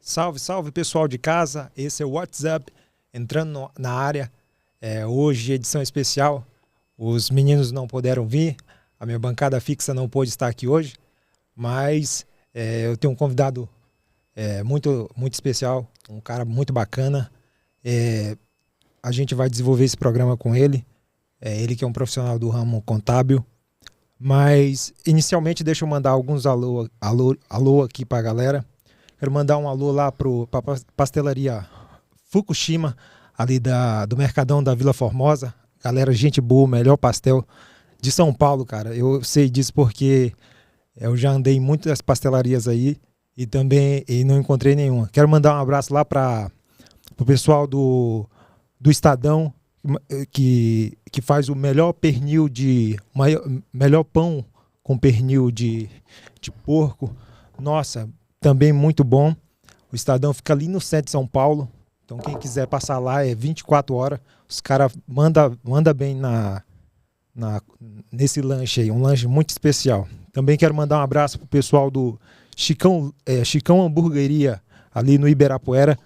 Salve, salve pessoal de casa, esse é o WhatsApp, entrando na área. Hoje, edição especial, os meninos não puderam vir, a minha bancada fixa não pôde estar aqui hoje, mas eu tenho um convidado muito, muito especial, um cara muito bacana. A gente vai desenvolver esse programa com ele, ele que é um profissional do ramo contábil, mas inicialmente deixa eu mandar alguns alô aqui para a galera. Quero mandar um alô lá para a pastelaria Fukushima, ali do Mercadão da Vila Formosa. Galera, gente boa, melhor pastel de São Paulo, cara. Eu sei disso porque eu já andei em muitas pastelarias aí e não encontrei nenhuma. Quero mandar um abraço lá para o pessoal do Estadão, que faz o melhor pernil melhor pão com pernil de porco. Nossa, também muito bom. O Estadão fica ali no centro de São Paulo. Então quem quiser passar lá é 24 horas. Os caras manda bem nesse lanche aí. Um lanche muito especial. Também quero mandar um abraço pro pessoal do Chicão Hamburgueria, ali no Ibirapuera.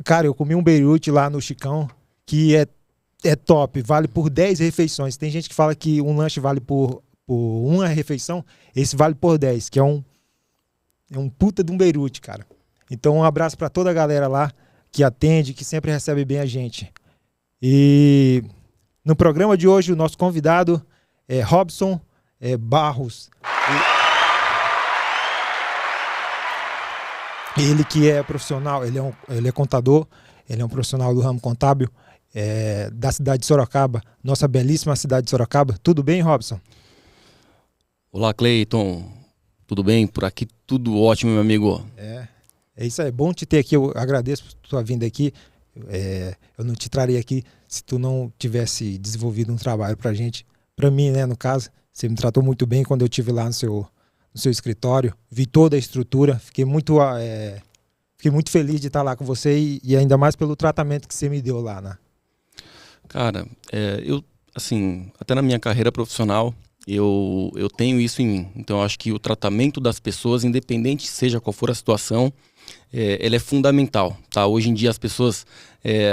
Cara, eu comi um beirute lá no Chicão, que é top. Vale por 10 refeições. Tem gente que fala que um lanche vale por uma refeição. Esse vale por 10, que é um puta de um beirute, cara. Então um abraço para toda a galera lá que atende, que sempre recebe bem a gente. E no programa de hoje o nosso convidado é Robson Barros. Ele que é profissional, ele é contador, ele é um profissional do ramo contábil da cidade de Sorocaba, nossa belíssima cidade de Sorocaba. Tudo bem, Robson? Olá, Cleiton. Tudo bem? Por aqui tudo ótimo, meu amigo. É isso aí, bom te ter aqui, eu agradeço por tua vinda aqui. Eu não te traria aqui se tu não tivesse desenvolvido um trabalho pra gente, pra mim, né, no caso. Você me tratou muito bem quando eu estive lá no seu escritório, vi toda a estrutura, fiquei muito feliz de estar lá com você e ainda mais pelo tratamento que você me deu lá, né? Cara, eu, assim, até na minha carreira profissional, eu tenho isso em mim. Então, eu acho que o tratamento das pessoas, independente seja qual for a situação, ele é fundamental, tá? Hoje em dia as pessoas,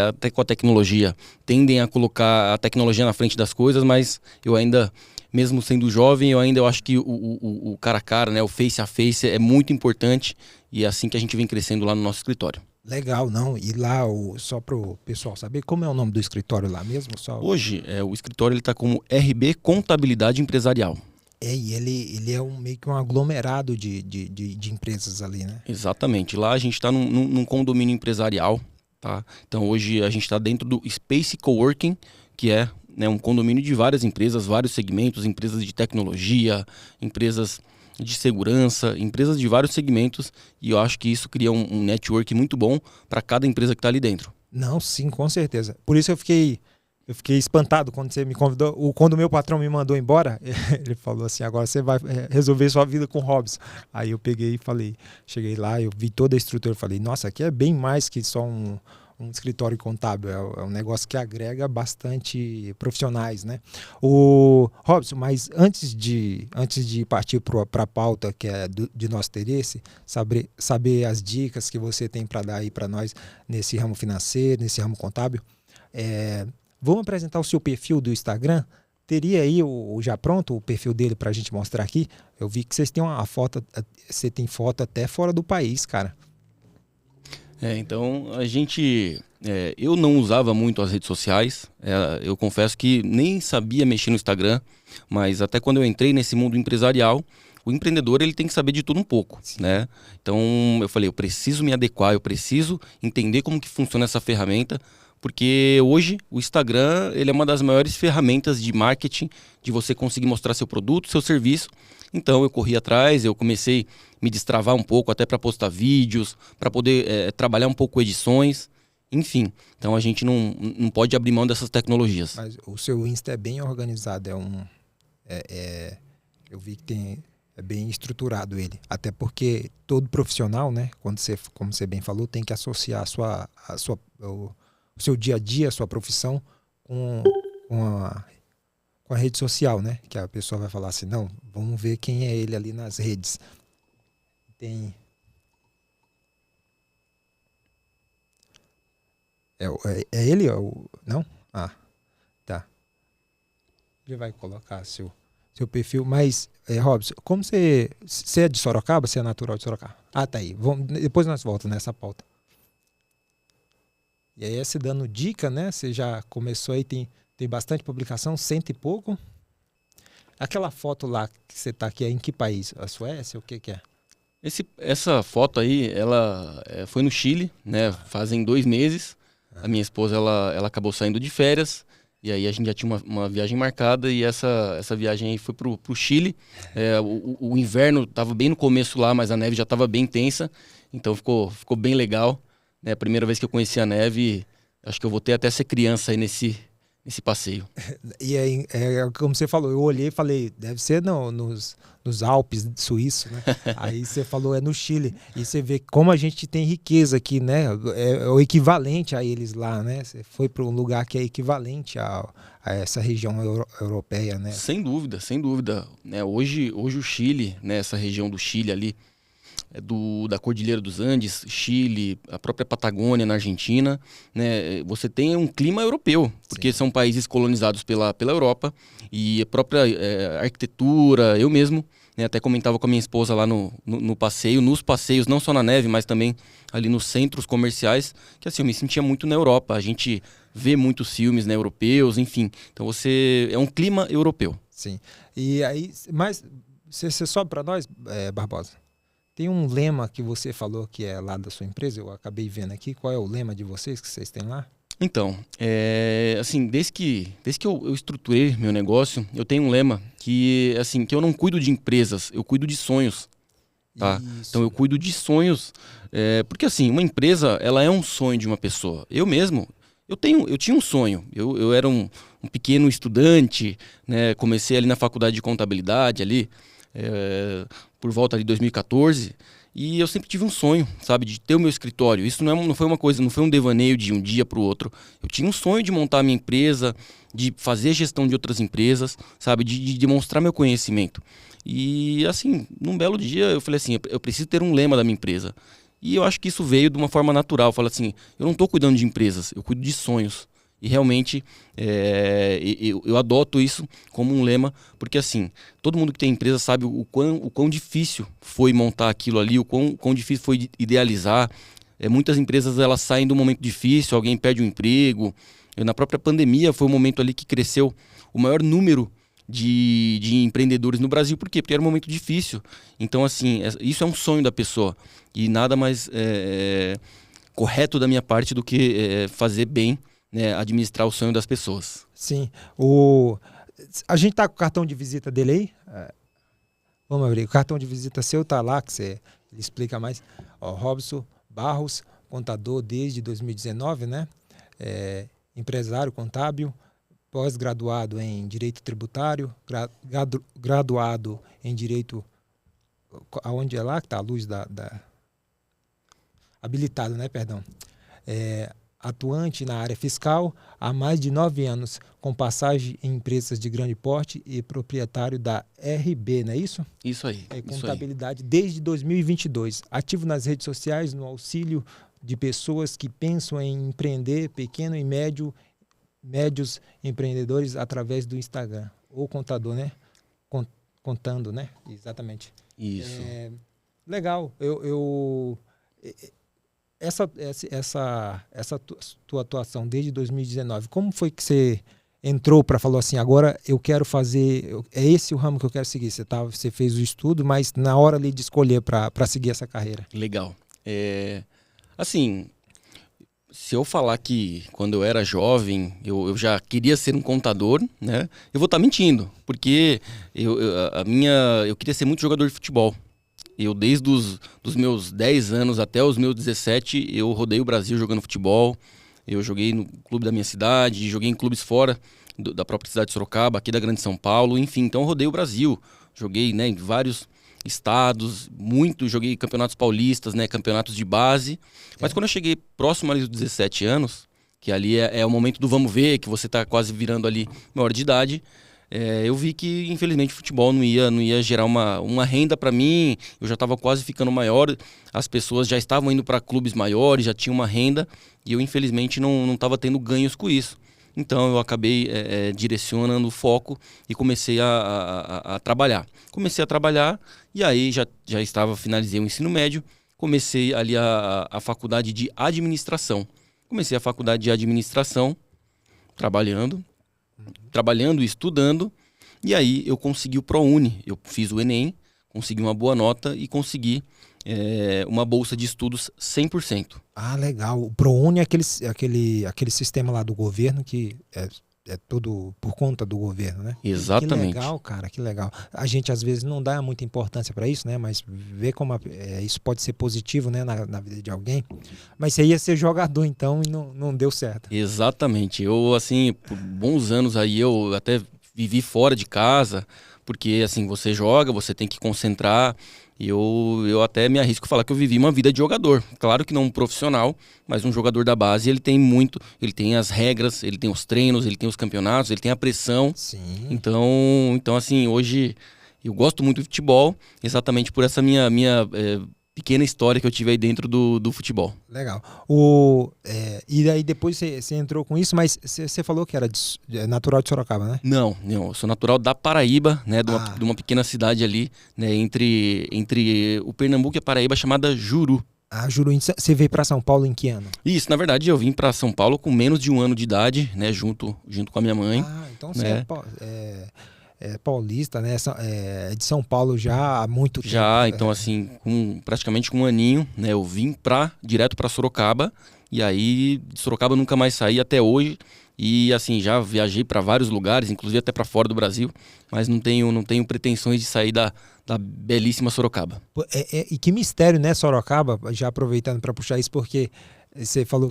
até com a tecnologia, tendem a colocar a tecnologia na frente das coisas, mas eu ainda, mesmo sendo jovem, eu acho que o cara a cara, né, o face a face é muito importante e é assim que a gente vem crescendo lá no nosso escritório. Legal, não? E lá, só para o pessoal saber, como é o nome do escritório lá mesmo? Hoje, o escritório está como RB Contabilidade Empresarial. E ele é meio que um aglomerado de empresas ali, né? Exatamente. Lá a gente está num condomínio empresarial, tá? Então hoje a gente está dentro do Space Coworking, que é, né, um condomínio de várias empresas, vários segmentos, empresas de tecnologia, empresas de segurança, empresas de vários segmentos, e eu acho que isso cria um network muito bom para cada empresa que está ali dentro. Não, sim, com certeza. Por isso eu fiquei espantado quando você me convidou. Quando o meu patrão me mandou embora, ele falou assim, agora você vai resolver sua vida com o Robson. Aí eu peguei e falei, cheguei lá, eu vi toda a estrutura, falei, nossa, aqui é bem mais que só um escritório contábil, é um negócio que agrega bastante profissionais, né? O Robson, mas antes de partir para a pauta que é de nosso interesse, saber as dicas que você tem para dar aí para nós nesse ramo financeiro, nesse ramo contábil, vamos apresentar o seu perfil do Instagram? Teria aí já pronto o perfil dele para a gente mostrar aqui? Eu vi que vocês têm uma foto, você tem foto até fora do país, cara. Então a gente, eu não usava muito as redes sociais, eu confesso que nem sabia mexer no Instagram, mas até quando eu entrei nesse mundo empresarial, o empreendedor ele tem que saber de tudo um pouco, né? Então eu falei, eu preciso me adequar, eu preciso entender como que funciona essa ferramenta, porque hoje o Instagram ele é uma das maiores ferramentas de marketing, de você conseguir mostrar seu produto, seu serviço. Então eu corri atrás, eu comecei a me destravar um pouco até para postar vídeos, para poder trabalhar um pouco edições, enfim. Então a gente não pode abrir mão dessas tecnologias. Mas o seu Insta é bem organizado, eu vi que é bem estruturado ele, até porque todo profissional, né, como você bem falou, tem que associar o seu dia a dia, a sua profissão com a rede social, né? Que a pessoa vai falar assim, não, vamos ver quem é ele ali nas redes. É ele? Não? Ah, tá. Ele vai colocar seu perfil. Mas, Robson, como você é de Sorocaba? Você é natural de Sorocaba? Ah, tá aí. Depois nós voltamos nessa pauta. E aí, você dando dica, né? Você já começou aí, tem bastante publicação, 100 e pouco. Aquela foto lá que você tá aqui, é em que país? A Suécia? O que é? Essa foto aí, ela foi no Chile, né? Fazem 2 meses. A minha esposa, ela acabou saindo de férias. E aí a gente já tinha uma viagem marcada. E essa viagem aí foi pro Chile. O inverno tava bem no começo lá, mas a neve já tava bem intensa. Então ficou bem legal. É a primeira vez que eu conheci a neve. Acho que eu vou ter até ser criança aí nesse passeio. E aí, como você falou, eu olhei e falei, deve ser nos Alpes suíços, né? Aí você falou, é no Chile. E você vê como a gente tem riqueza aqui, né? É o equivalente a eles lá, né? Você foi para um lugar que é equivalente a essa região europeia, né? Sem dúvida, sem dúvida. Hoje o Chile, né, essa região do Chile ali, da Cordilheira dos Andes, Chile, a própria Patagônia na Argentina, né, você tem um clima europeu, porque são países colonizados pela Europa, e a própria arquitetura, eu mesmo, né, até comentava com a minha esposa lá no passeio, nos passeios, não só na neve, mas também ali nos centros comerciais, que assim, eu me sentia muito na Europa, a gente vê muitos filmes, né, europeus, enfim, então é um clima europeu. Sim, e aí, mas você sobe para nós, Barbosa? Tem um lema que você falou que é lá da sua empresa, eu acabei vendo aqui. Qual é o lema de vocês que vocês têm lá? Então, assim, desde que eu estruturei meu negócio, eu tenho um lema que, assim, que eu não cuido de empresas, eu cuido de sonhos, tá? Isso. Então eu cuido de sonhos, porque assim, uma empresa, ela é um sonho de uma pessoa. Eu mesmo, eu tinha um sonho, eu era um pequeno estudante, né? Comecei ali na faculdade de contabilidade, ali, por volta de 2014, e eu sempre tive um sonho, sabe, de ter o meu escritório. Isso não foi uma coisa, não foi um devaneio de um dia para o outro. Eu tinha um sonho de montar a minha empresa, de fazer gestão de outras empresas, sabe, de demonstrar meu conhecimento. E assim, num belo dia eu falei assim, eu preciso ter um lema da minha empresa. E eu acho que isso veio de uma forma natural. Eu falo assim, eu não estou cuidando de empresas, eu cuido de sonhos. E realmente eu adoto isso como um lema, porque assim, todo mundo que tem empresa sabe o quão difícil foi montar aquilo ali, o quão difícil foi idealizar. Muitas empresas elas saem de um momento difícil, alguém perde um emprego. Na própria pandemia foi um momento ali que cresceu o maior número de empreendedores no Brasil. Por quê? Porque era um momento difícil. Então assim, isso é um sonho da pessoa. E nada mais correto da minha parte do que fazer bem, né, administrar o sonho das pessoas. Sim. A gente tá com o cartão de visita dele aí? Vamos abrir. O cartão de visita seu tá lá, que ele explica mais. Robson Barros, contador desde 2019, né? Empresário contábil, pós-graduado em Direito Tributário, graduado em Direito... Aonde é lá que tá a luz habilitado, né? Perdão. Atuante na área fiscal há mais de 9 anos, com passagem em empresas de grande porte e proprietário da RB, não é isso? Isso aí. Contabilidade desde 2022. Ativo nas redes sociais no auxílio de pessoas que pensam em empreender, pequeno e médios empreendedores através do Instagram. Ou contador, né? Contando, né? Exatamente. Isso. Legal. Essa tua atuação desde 2019, como foi que você entrou para falar assim, agora eu quero fazer, é esse o ramo que eu quero seguir? Você fez o estudo, mas na hora ali de escolher para seguir essa carreira. Legal. Assim, se eu falar que quando eu era jovem eu já queria ser um contador, né? Eu vou estar mentindo, porque eu queria ser muito jogador de futebol. Eu, desde os meus 10 anos até os meus 17, eu rodei o Brasil jogando futebol. Eu joguei no clube da minha cidade, joguei em clubes fora da própria cidade de Sorocaba, aqui da Grande São Paulo, enfim. Então eu rodei o Brasil. Joguei, né, em vários estados, joguei campeonatos paulistas, né, campeonatos de base. Mas quando eu cheguei próximo ali dos 17 anos, que ali é o momento do vamos ver, que você está quase virando ali maior de idade, eu vi que, infelizmente, o futebol não ia gerar uma renda para mim. Eu já estava quase ficando maior, as pessoas já estavam indo para clubes maiores, já tinha uma renda, e eu, infelizmente, não estava tendo ganhos com isso. Então, eu acabei direcionando o foco e comecei a trabalhar. Comecei a trabalhar e aí já finalizei o ensino médio, comecei ali a faculdade de administração. Comecei a faculdade de administração, trabalhando e estudando, e aí eu consegui o ProUni. Eu fiz o Enem, consegui uma boa nota e consegui uma bolsa de estudos 100%. Ah, legal. O ProUni é aquele sistema lá do governo que é todo por conta do governo, né? Exatamente. Que legal, cara, que legal. A gente às vezes não dá muita importância para isso, né? Mas vê como isso pode ser positivo, né, na vida de alguém. Mas você ia ser jogador então e não deu certo. Exatamente. Eu, assim, por bons anos aí, eu até vivi fora de casa, porque, assim, você joga, você tem que concentrar. E eu até me arrisco a falar que eu vivi uma vida de jogador. Claro que não um profissional, mas um jogador da base, ele tem as regras, ele tem os treinos, ele tem os campeonatos, ele tem a pressão. Sim. Então assim, hoje eu gosto muito de futebol, exatamente por essa minha pequena história que eu tive aí dentro do futebol. Legal. E aí depois você entrou com isso, mas você falou que era natural de Sorocaba, né? Não, eu sou natural da Paraíba, né, de uma pequena cidade ali, né, entre o Pernambuco e a Paraíba, chamada Juru. Ah, Juru. Você veio para São Paulo em que ano? Isso, na verdade eu vim para São Paulo com menos de 1 ano de idade, né, junto com a minha mãe. Ah, então você né? é paulista, né? É de São Paulo já há muito tempo. Já, então assim, praticamente com 1 aninho, né, eu vim direto para Sorocaba, e aí de Sorocaba eu nunca mais saí até hoje. E assim, já viajei para vários lugares, inclusive até para fora do Brasil, mas não tenho pretensões de sair da belíssima Sorocaba. E que mistério, né, Sorocaba, já aproveitando para puxar isso, porque você falou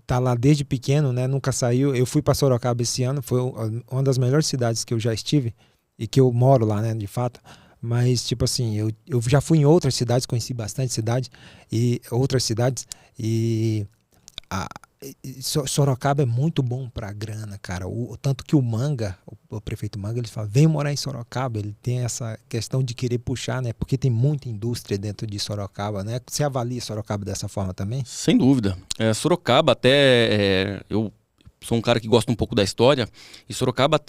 tá lá desde pequeno, né, nunca saiu. Eu fui para Sorocaba esse ano, foi uma das melhores cidades que eu já estive e que eu moro lá, né, de fato. Mas, tipo assim, eu já fui em outras cidades, conheci bastante cidade e outras cidades e Sorocaba é muito bom pra grana, cara. Tanto que o Manga, o prefeito Manga, ele fala, vem morar em Sorocaba. Ele tem essa questão de querer puxar, né? Porque tem muita indústria dentro de Sorocaba, né? Você avalia Sorocaba dessa forma também? Sem dúvida. Sorocaba até... eu sou um cara que gosta um pouco da história, e Sorocaba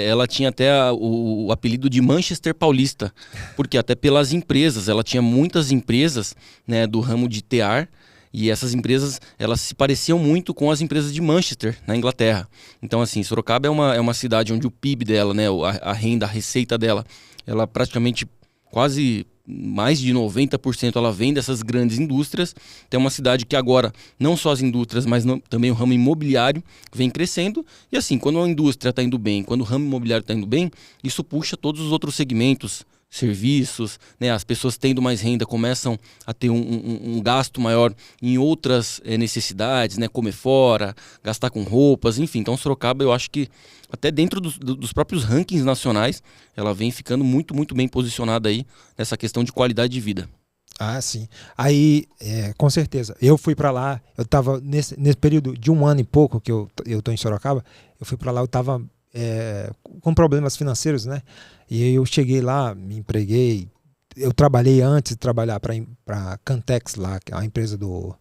ela tinha até o apelido de Manchester Paulista, porque até pelas empresas, ela tinha muitas empresas, né, do ramo de tear, e essas empresas, elas se pareciam muito com as empresas de Manchester, na Inglaterra. Então, assim, Sorocaba é uma cidade onde o PIB dela, né, a renda, a receita dela, ela praticamente quase mais de 90% ela vem dessas grandes indústrias. Tem uma cidade que agora, não só as indústrias, mas também o ramo imobiliário vem crescendo. E assim, quando a indústria está indo bem, quando o ramo imobiliário está indo bem, isso puxa todos os outros segmentos, serviços, né? As pessoas tendo mais renda começam a ter um gasto maior em outras necessidades, né? Comer fora, gastar com roupas, enfim. Então Sorocaba, eu acho que até dentro dos próprios rankings nacionais, ela vem ficando muito, muito bem posicionada aí nessa questão de qualidade de vida. Ah, sim. Aí, com certeza, eu fui para lá, eu tava nesse período de 1 ano e pouco que eu tô em Sorocaba, eu fui para lá, eu tava com problemas financeiros, né? E aí eu cheguei lá, me empreguei, eu trabalhei antes de trabalhar para Cantex lá, que é a empresa do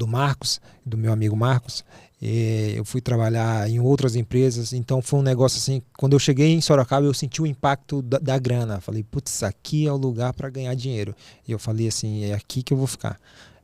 Marcos, do meu amigo Marcos. E eu fui trabalhar em outras empresas, então foi um negócio assim, quando eu cheguei em Sorocaba eu senti o impacto da grana, falei, putz, aqui é o lugar para ganhar dinheiro, e eu falei assim, é aqui que eu vou ficar.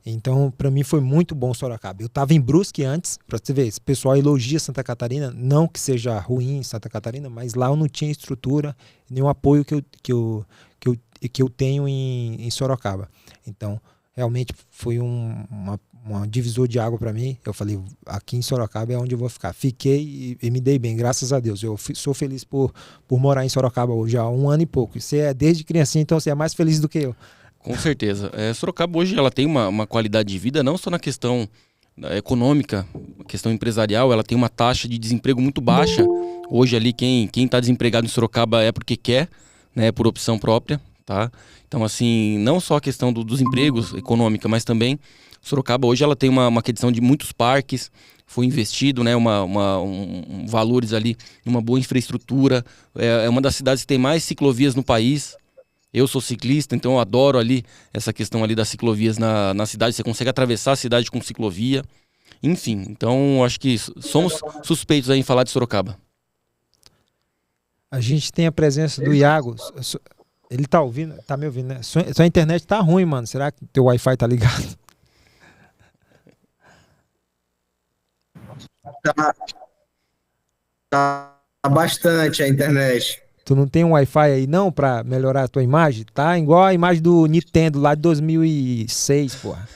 Então para mim foi muito bom Sorocaba. Eu estava em Brusque antes, para você ver, o pessoal elogia Santa Catarina, não que seja ruim Santa Catarina, mas lá eu não tinha estrutura, nenhum apoio que eu tenho em Sorocaba. Então realmente foi uma divisor de água para mim. Eu falei, aqui em Sorocaba é onde eu vou ficar. Fiquei e me dei bem, graças a Deus. Eu sou feliz por morar em Sorocaba hoje há 1 ano e pouco. Você é desde criancinha, então você é mais feliz do que eu. Com certeza. Sorocaba hoje ela tem uma qualidade de vida, não só na questão econômica, questão empresarial, ela tem uma taxa de desemprego muito baixa. Hoje ali quem está desempregado em Sorocaba é porque quer, né, por opção própria. tá? Então, assim, não só a questão dos empregos econômica, mas também Sorocaba hoje ela tem uma questão de muitos parques, foi investido, né, valores ali, uma boa infraestrutura, é uma das cidades que tem mais ciclovias no país. Eu sou ciclista, então eu adoro ali essa questão ali das ciclovias na cidade, você consegue atravessar a cidade com ciclovia, enfim, então acho que somos suspeitos aí em falar de Sorocaba. A gente tem a presença do Iago. Ele tá ouvindo, tá me ouvindo, né? Sua internet tá ruim, mano. Será que teu Wi-Fi tá ligado? Tá, tá bastante a internet. Tu não tem um Wi-Fi aí não pra melhorar a tua imagem? Tá igual a imagem do Nintendo lá de 2006, porra.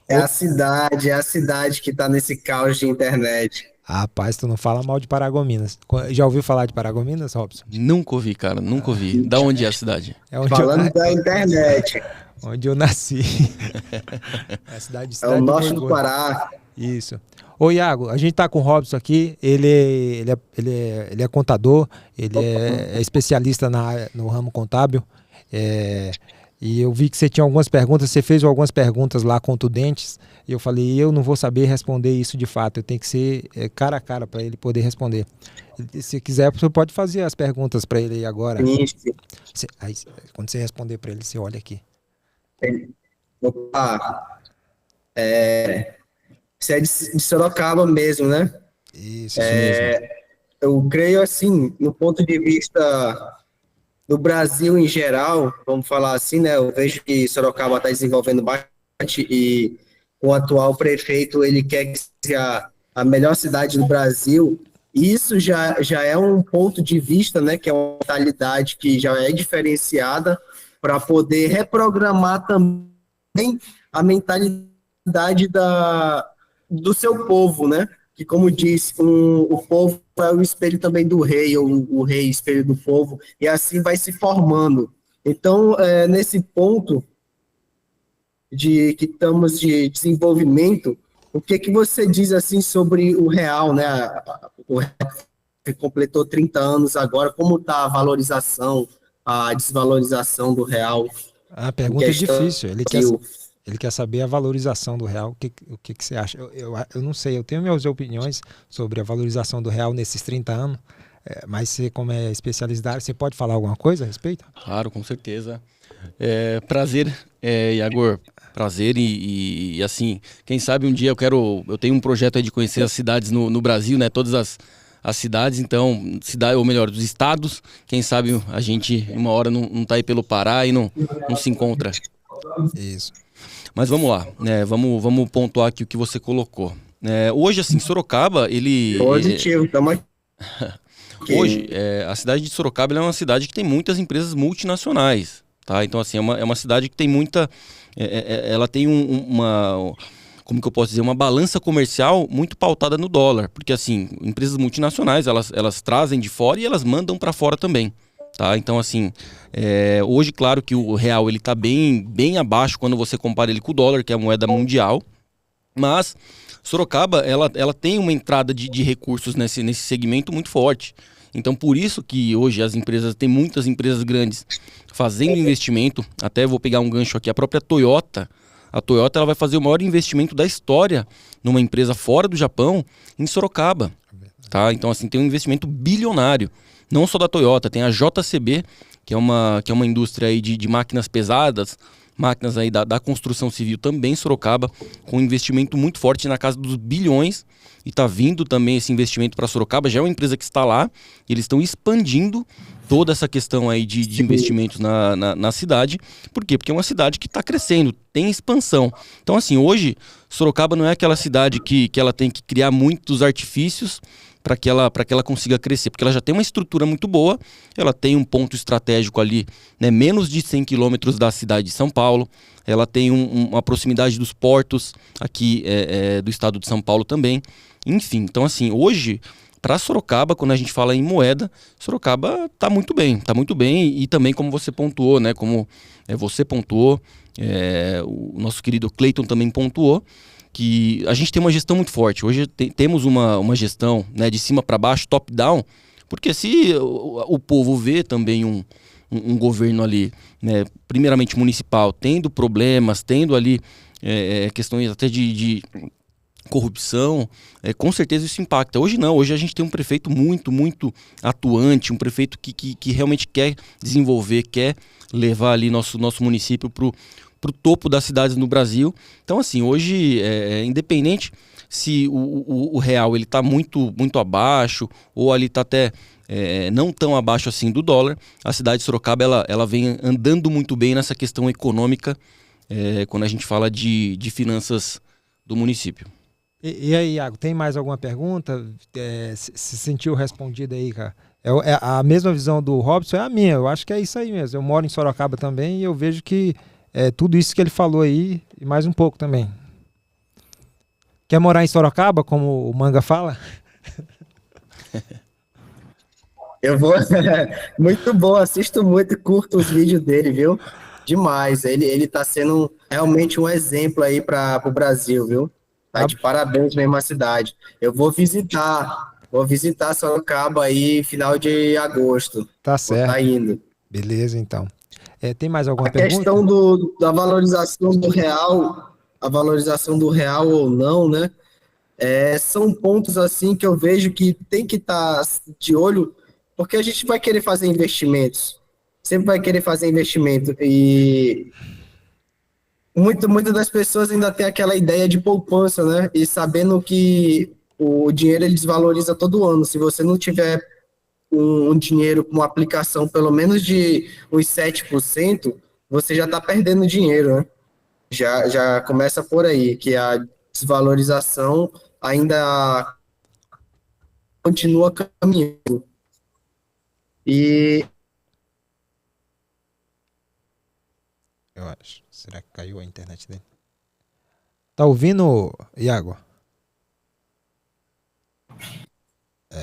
É a cidade que tá nesse caos de internet. Rapaz, tu não fala mal de Paragominas. Já ouviu falar de Paragominas, Robson? Nunca ouvi, cara, nunca ouvi. Da onde é a cidade? É onde Falando da internet, onde eu nasci. É a cidade é o do norte do Mergulho. Pará. Isso. Ô, Iago, a gente tá com o Robson aqui, ele é contador, ele é especialista no ramo contábil, e eu vi que você tinha algumas perguntas, você fez algumas perguntas lá contundentes, e eu falei, eu não vou saber responder isso de fato, eu tenho que ser cara a cara para ele poder responder. Se quiser, você pode fazer as perguntas para ele aí agora. Isso. Aí, quando você responder para ele, você olha aqui. Opa, você é de Sorocaba mesmo, né? Isso mesmo. Eu creio assim, no ponto de vista do Brasil em geral, vamos falar assim, né? Eu vejo que Sorocaba está desenvolvendo bastante e o atual prefeito, ele quer que seja a melhor cidade do Brasil. E isso já é um ponto de vista, né? Que é uma mentalidade que já é diferenciada para poder reprogramar também a mentalidade do seu povo, né? Que, como disse, o povo é o espelho também do rei, ou o rei espelho do povo, e assim vai se formando. Então, nesse ponto que estamos de desenvolvimento, o que você diz assim sobre o real, né? O real que completou 30 anos agora, como está a valorização, a desvalorização do real? A pergunta é difícil, ele quer saber a valorização do real. O que você acha? Eu não sei, eu tenho minhas opiniões sobre a valorização do real nesses 30 anos, mas você, como é especialista, você pode falar alguma coisa a respeito? Claro, com certeza. Prazer, Iagor, prazer e assim, quem sabe um dia eu tenho um projeto aí de conhecer as cidades no Brasil, né? Todas as cidades, então, ou melhor, dos estados, quem sabe a gente uma hora não tá aí pelo Pará e não se encontra. Isso. Mas vamos lá, né? Vamos pontuar aqui o que você colocou. Hoje, assim, Sorocaba, ele... Positivo, tamo aqui. Hoje, a cidade de Sorocaba é uma cidade que tem muitas empresas multinacionais, tá? Então, assim, é uma cidade que tem muita... ela tem como que eu posso dizer? Uma balança comercial muito pautada no dólar. Porque, assim, empresas multinacionais, elas trazem de fora e elas mandam para fora também. Tá? Então, assim, hoje, claro que o real ele está bem abaixo quando você compara ele com o dólar, que é a moeda mundial, mas Sorocaba ela tem uma entrada de recursos nesse segmento muito forte. Então, por isso que hoje tem muitas empresas grandes fazendo investimento, até vou pegar um gancho aqui, a própria Toyota. A Toyota ela vai fazer o maior investimento da história numa empresa fora do Japão, em Sorocaba. Tá? Então, assim, tem um investimento bilionário. Não só da Toyota, tem a JCB, que é uma indústria aí de máquinas pesadas, máquinas aí da construção civil também em Sorocaba, com um investimento muito forte na casa dos bilhões, e está vindo também esse investimento para Sorocaba, já é uma empresa que está lá, e eles estão expandindo toda essa questão aí de investimentos na cidade. Por quê? Porque é uma cidade que está crescendo, tem expansão. Então, assim, hoje, Sorocaba não é aquela cidade que ela tem que criar muitos artifícios para que ela consiga crescer, porque ela já tem uma estrutura muito boa, ela tem um ponto estratégico ali, né, menos de 100 quilômetros da cidade de São Paulo, ela tem uma proximidade dos portos aqui do estado de São Paulo também, enfim, então assim, hoje, para Sorocaba, quando a gente fala em moeda, Sorocaba está muito bem, e também como você pontuou, né, como você pontuou, o nosso querido Cleiton também pontuou, que a gente tem uma gestão muito forte. Hoje temos uma gestão, né, de cima para baixo, top-down, Porque se o povo vê também um governo ali, né, primeiramente municipal, tendo problemas, tendo ali questões até de corrupção, com certeza isso impacta. Hoje não, hoje a gente tem um prefeito muito, muito atuante, um prefeito que realmente quer desenvolver, quer levar ali nosso município para o topo das cidades no Brasil. Então, assim, hoje, independente se o real ele está muito, muito abaixo ou ali está até não tão abaixo assim do dólar, a cidade de Sorocaba ela vem andando muito bem nessa questão econômica quando a gente fala de finanças do município. E aí, Iago, tem mais alguma pergunta? Se sentiu respondido aí, cara? A mesma visão do Robson é a minha, eu acho que é isso aí mesmo. Eu moro em Sorocaba também e eu vejo que tudo isso que ele falou aí e mais um pouco também. Quer morar em Sorocaba, como o Manga fala? Eu vou. Muito bom, assisto muito, curto os vídeos dele, viu? Demais. Ele tá sendo realmente um exemplo aí para o Brasil, viu? Tá de parabéns mesmo a cidade. Eu vou visitar Sorocaba aí final de agosto. Tá Vou certo. tá indo. Beleza, então. Tem mais alguma A pergunta? questão da valorização do real ou não, né? São pontos assim que eu vejo que tem que estar de olho, porque a gente vai querer fazer investimentos, sempre vai querer fazer investimento, e muitas das pessoas ainda tem aquela ideia de poupança, né? E sabendo que o dinheiro ele desvaloriza todo ano. Se você não tiver um dinheiro com uma aplicação pelo menos de uns 7%, você já está perdendo dinheiro, né? Já começa por aí, que a desvalorização ainda continua caminhando. E Eu acho. Será que caiu a internet dele? Tá ouvindo, Iago?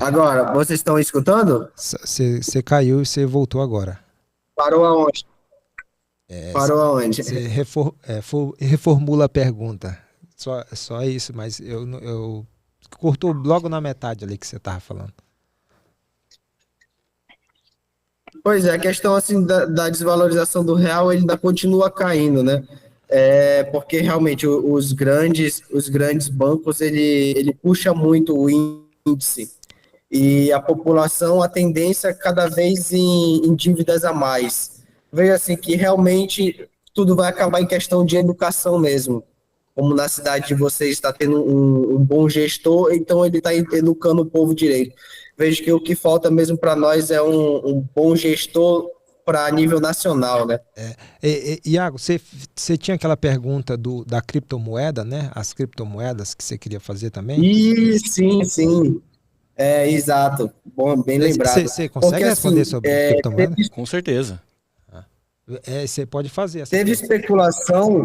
agora, vocês estão escutando? Você caiu e você voltou agora. Parou aonde? É, Parou aonde? Você reformula a pergunta. Só isso, mas eu cortou logo na metade ali que você estava falando. Pois é, a questão assim da desvalorização do real ele ainda continua caindo, né? Porque realmente os grandes bancos ele puxa muito o índice, e a população, a tendência é cada vez em dívidas a mais. Vejo assim que realmente tudo vai acabar em questão de educação mesmo. Como na cidade de vocês está tendo um bom gestor, então ele está educando o povo direito. Vejo que o que falta mesmo para nós é um bom gestor para nível nacional, né? Iago, você tinha aquela pergunta da criptomoeda, né? As criptomoedas que você queria fazer também? E sim. Exato. Bom, bem lembrado. Você consegue Porque, responder assim, sobre criptomoeda? Com certeza. Você pode fazer essa Teve pergunta.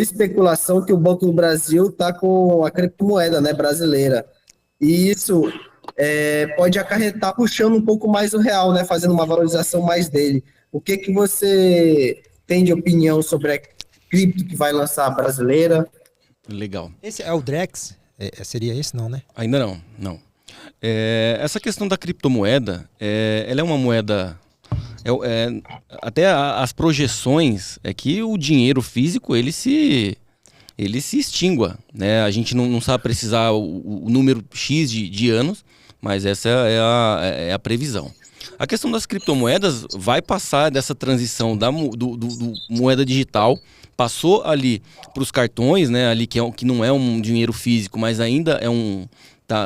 especulação que o Banco do Brasil está com a criptomoeda, né, brasileira. E isso pode acarretar puxando um pouco mais o real, né, fazendo uma valorização mais dele. O que você tem de opinião sobre a cripto que vai lançar a brasileira? Legal. Esse é o Drex? Seria esse não, né? Ainda não. Essa questão da criptomoeda, ela é uma moeda... até as projeções é que o dinheiro físico ele se extingua, né? A gente não sabe precisar o número X de anos, mas essa é a previsão. A questão das criptomoedas vai passar dessa transição do moeda digital, passou ali para os cartões, né? Ali que não é um dinheiro físico, mas ainda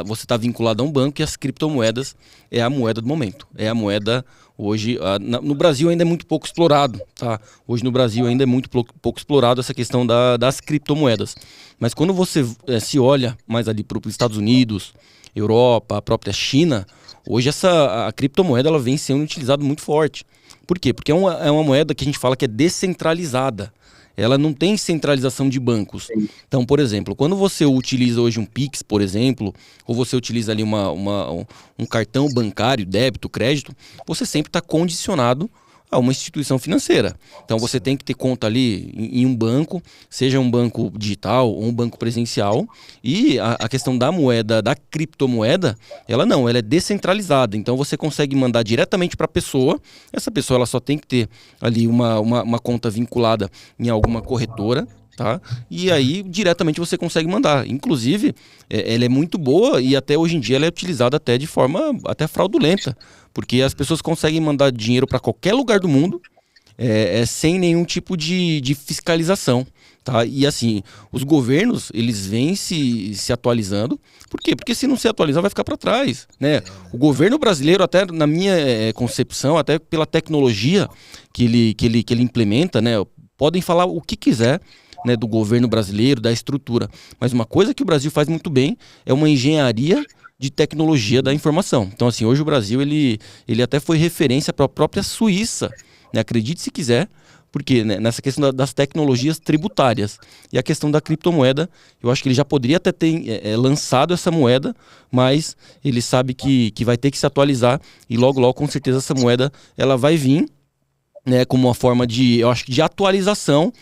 você está vinculado a um banco, e as criptomoedas é a moeda do momento. É a moeda hoje, no Brasil ainda é muito pouco explorado, tá? Hoje no Brasil ainda é muito pouco explorado essa questão das criptomoedas. Mas quando você se olha mais ali para os Estados Unidos, Europa, a própria China, hoje a criptomoeda ela vem sendo utilizada muito forte. Por quê? Porque é uma moeda que a gente fala que é descentralizada. Ela não tem centralização de bancos. Então, por exemplo, quando você utiliza hoje um Pix, por exemplo, ou você utiliza ali um cartão bancário, débito, crédito, você sempre está condicionado a uma instituição financeira. Então você tem que ter conta ali em um banco, seja um banco digital ou um banco presencial, e a questão da moeda, da criptomoeda, ela é descentralizada. Então você consegue mandar diretamente para a pessoa, essa pessoa ela só tem que ter ali uma conta vinculada em alguma corretora, tá? E aí diretamente você consegue mandar. Inclusive, ela é muito boa e até hoje em dia ela é utilizada até de forma até fraudulenta, porque as pessoas conseguem mandar dinheiro para qualquer lugar do mundo sem nenhum tipo de fiscalização, tá? E assim, os governos, eles vêm se atualizando. Por quê? Porque se não se atualizar vai ficar para trás, né? O governo brasileiro, até na minha concepção, até pela tecnologia que ele implementa, né? Podem falar o que quiser, né, do governo brasileiro, da estrutura. Mas uma coisa que o Brasil faz muito bem é uma engenharia de tecnologia da informação. Então, assim, hoje o Brasil, ele até foi referência para a própria Suíça, né? Acredite se quiser, porque, né, nessa questão das tecnologias tributárias. E a questão da criptomoeda, eu acho que ele já poderia até ter lançado essa moeda, mas ele sabe que vai ter que se atualizar e logo, logo, com certeza, essa moeda ela vai vir, né, como uma forma eu acho que de atualização,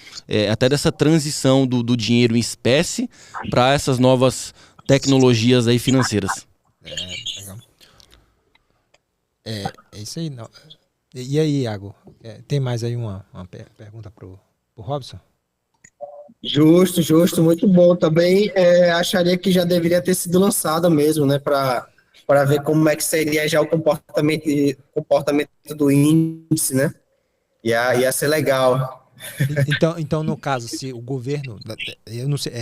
até dessa transição do dinheiro em espécie para essas novas tecnologias aí financeiras. Legal. É isso aí. Não. E aí, Iago, tem mais aí uma pergunta pro Robson? Justo, muito bom. Também acharia que já deveria ter sido lançada mesmo, né, para ver como é que seria já o comportamento do índice, né? Ia ser legal. Então, no caso, se o governo, eu não sei,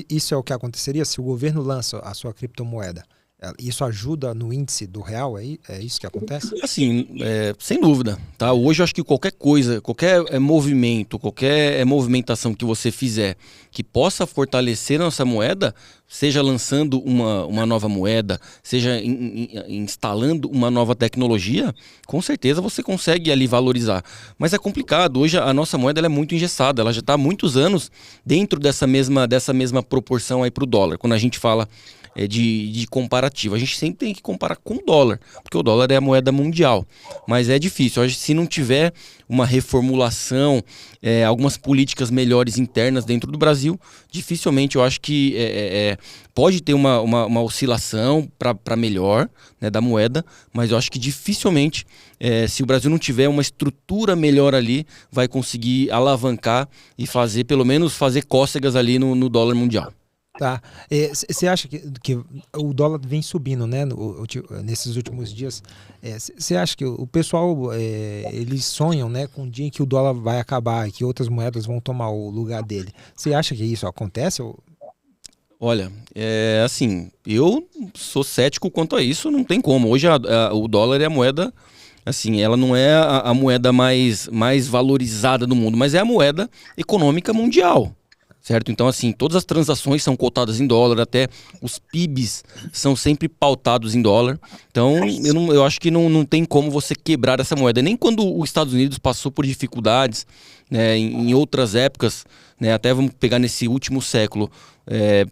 isso é o que aconteceria se o governo lança a sua criptomoeda. Isso ajuda no índice do real? É isso que acontece? Assim, sem dúvida, tá? Hoje eu acho que qualquer coisa, qualquer movimento, qualquer movimentação que você fizer que possa fortalecer a nossa moeda, seja lançando uma nova moeda, seja instalando uma nova tecnologia, com certeza você consegue ali valorizar. Mas é complicado, hoje a nossa moeda ela é muito engessada, ela já está há muitos anos dentro dessa mesma proporção aí para o dólar. Quando a gente fala de comparativo, a gente sempre tem que comparar com o dólar, porque o dólar é a moeda mundial, mas é difícil. Hoje, se não tiver uma reformulação, algumas políticas melhores internas dentro do Brasil, dificilmente eu acho que pode ter uma oscilação para melhor, né, da moeda, mas eu acho que dificilmente, se o Brasil não tiver uma estrutura melhor ali, vai conseguir alavancar e pelo menos fazer cócegas ali no dólar mundial. Tá. Você acha que o dólar vem subindo, né, nesses últimos dias? Você acha que o pessoal, eles sonham, né, com o dia em que o dólar vai acabar e que outras moedas vão tomar o lugar dele? Você acha que isso acontece? Olha, assim, eu sou cético quanto a isso, não tem como. Hoje o dólar é a moeda, assim, ela não é a moeda mais valorizada do mundo, mas é a moeda econômica mundial. Certo? Então, assim, todas as transações são cotadas em dólar, até os PIBs são sempre pautados em dólar. Então, eu acho que não tem como você quebrar essa moeda. Nem quando os Estados Unidos passou por dificuldades, né, em outras épocas, né, até vamos pegar nesse último século,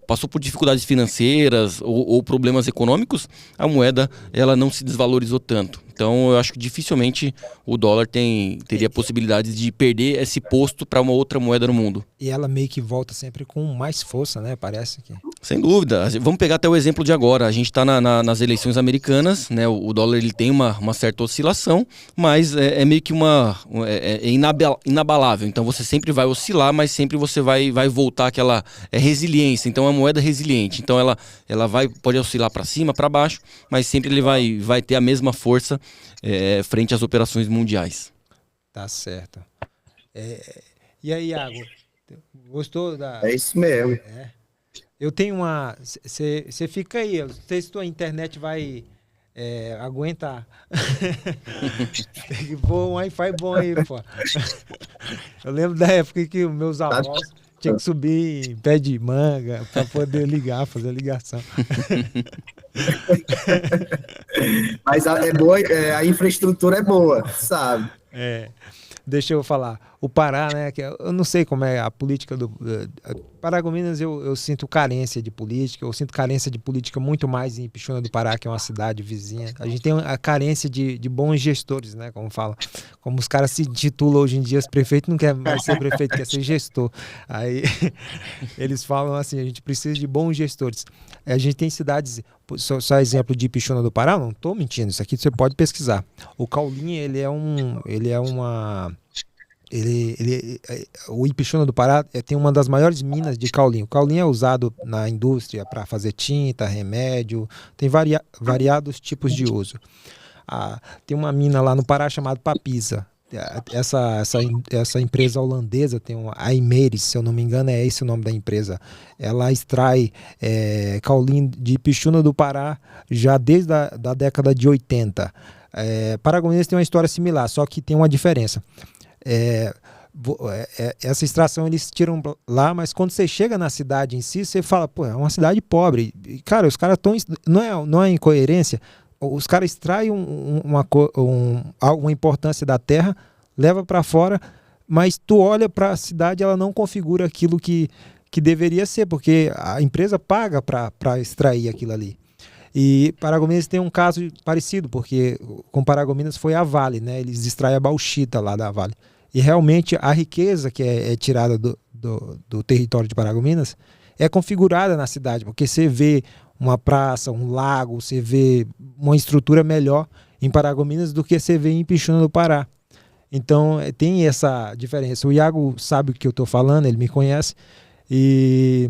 passou por dificuldades financeiras ou problemas econômicos, a moeda ela não se desvalorizou tanto. Então, eu acho que dificilmente o dólar teria possibilidades de perder esse posto para uma outra moeda no mundo. E ela meio que volta sempre com mais força, né? Parece que... Sem dúvida. Vamos pegar até o exemplo de agora. A gente está nas eleições americanas, né? O dólar ele tem uma certa oscilação, mas é meio que inabalável. Então, você sempre vai oscilar, mas sempre você vai voltar àquela resiliência. Então, é uma moeda resiliente. Então, ela pode oscilar para cima, para baixo, mas sempre ele vai ter a mesma força frente às operações mundiais. Tá certo. E aí, Iago, gostou da... É isso mesmo. Eu tenho uma... Você fica aí, eu não sei se tua internet vai aguentar. Tem que pôr um Wi-Fi bom aí, pô. Eu lembro da época que os meus avós tinham que subir em pé de manga para poder fazer a ligação. Mas é boa, a infraestrutura é boa, sabe? Deixa eu falar. o Pará, né? Que eu não sei como é a política do Paragominas, eu sinto carência de política, eu sinto carência de política muito mais em Ipixuna do Pará, que é uma cidade vizinha. A gente tem a carência de bons gestores, né? Como fala. Como os caras se titulam hoje em dia, os prefeitos não querem mais ser prefeito, quer ser gestor. Aí eles falam assim, a gente precisa de bons gestores. A gente tem cidades, só exemplo de Ipixuna do Pará, não estou mentindo, isso aqui você pode pesquisar. O Caulinha, o Ipixuna do Pará tem uma das maiores minas de caulim. O caulim é usado na indústria para fazer tinta, remédio, tem variados tipos de uso. Tem uma mina lá no Pará chamada Papisa. Essa empresa holandesa tem a Imeris, se eu não me engano, é esse o nome da empresa. Ela extrai caulim de Ipixuna do Pará já desde a década de 80. Paragominas tem uma história similar, só que tem uma diferença. Essa extração eles tiram lá, mas quando você chega na cidade em si, você fala, pô, é uma cidade pobre. E, cara, os caras estão. Não é incoerência. Os caras extraem alguma importância da terra, leva para fora, mas tu olha para a cidade, ela não configura aquilo que deveria ser, porque a empresa paga para extrair aquilo ali. E Paragominas tem um caso parecido, porque com Paragominas foi a Vale, né? Eles extraem a bauxita lá da Vale. E realmente a riqueza que é tirada do território de Paragominas é configurada na cidade, porque você vê uma praça, um lago, você vê uma estrutura melhor em Paragominas do que você vê em Ipixuna do Pará. Então tem essa diferença. O Iago sabe o que eu estou falando, ele me conhece e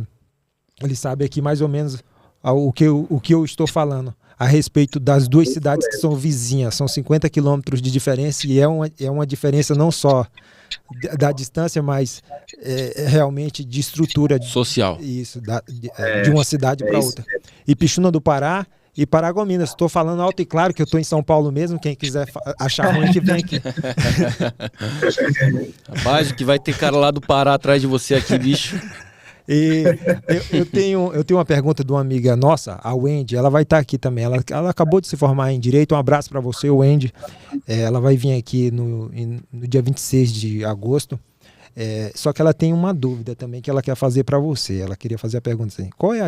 ele sabe aqui mais ou menos o que eu estou falando a respeito das duas cidades que são vizinhas. São 50 quilômetros de diferença e é uma diferença não só da distância, mas realmente de estrutura social. Isso, de uma cidade para outra. Ipixuna do Pará e Paragominas. Estou falando alto e claro que eu estou em São Paulo mesmo. Quem quiser achar ruim, que vem aqui. Rapaz, que vai ter cara lá do Pará atrás de você aqui, bicho. E eu tenho uma pergunta de uma amiga nossa, a Wendy, ela vai estar aqui também. Ela acabou de se formar em Direito. Um abraço para você, Wendy. Ela vai vir aqui no dia 26 de agosto. Só que ela tem uma dúvida também que ela quer fazer para você. Ela queria fazer a pergunta assim: qual é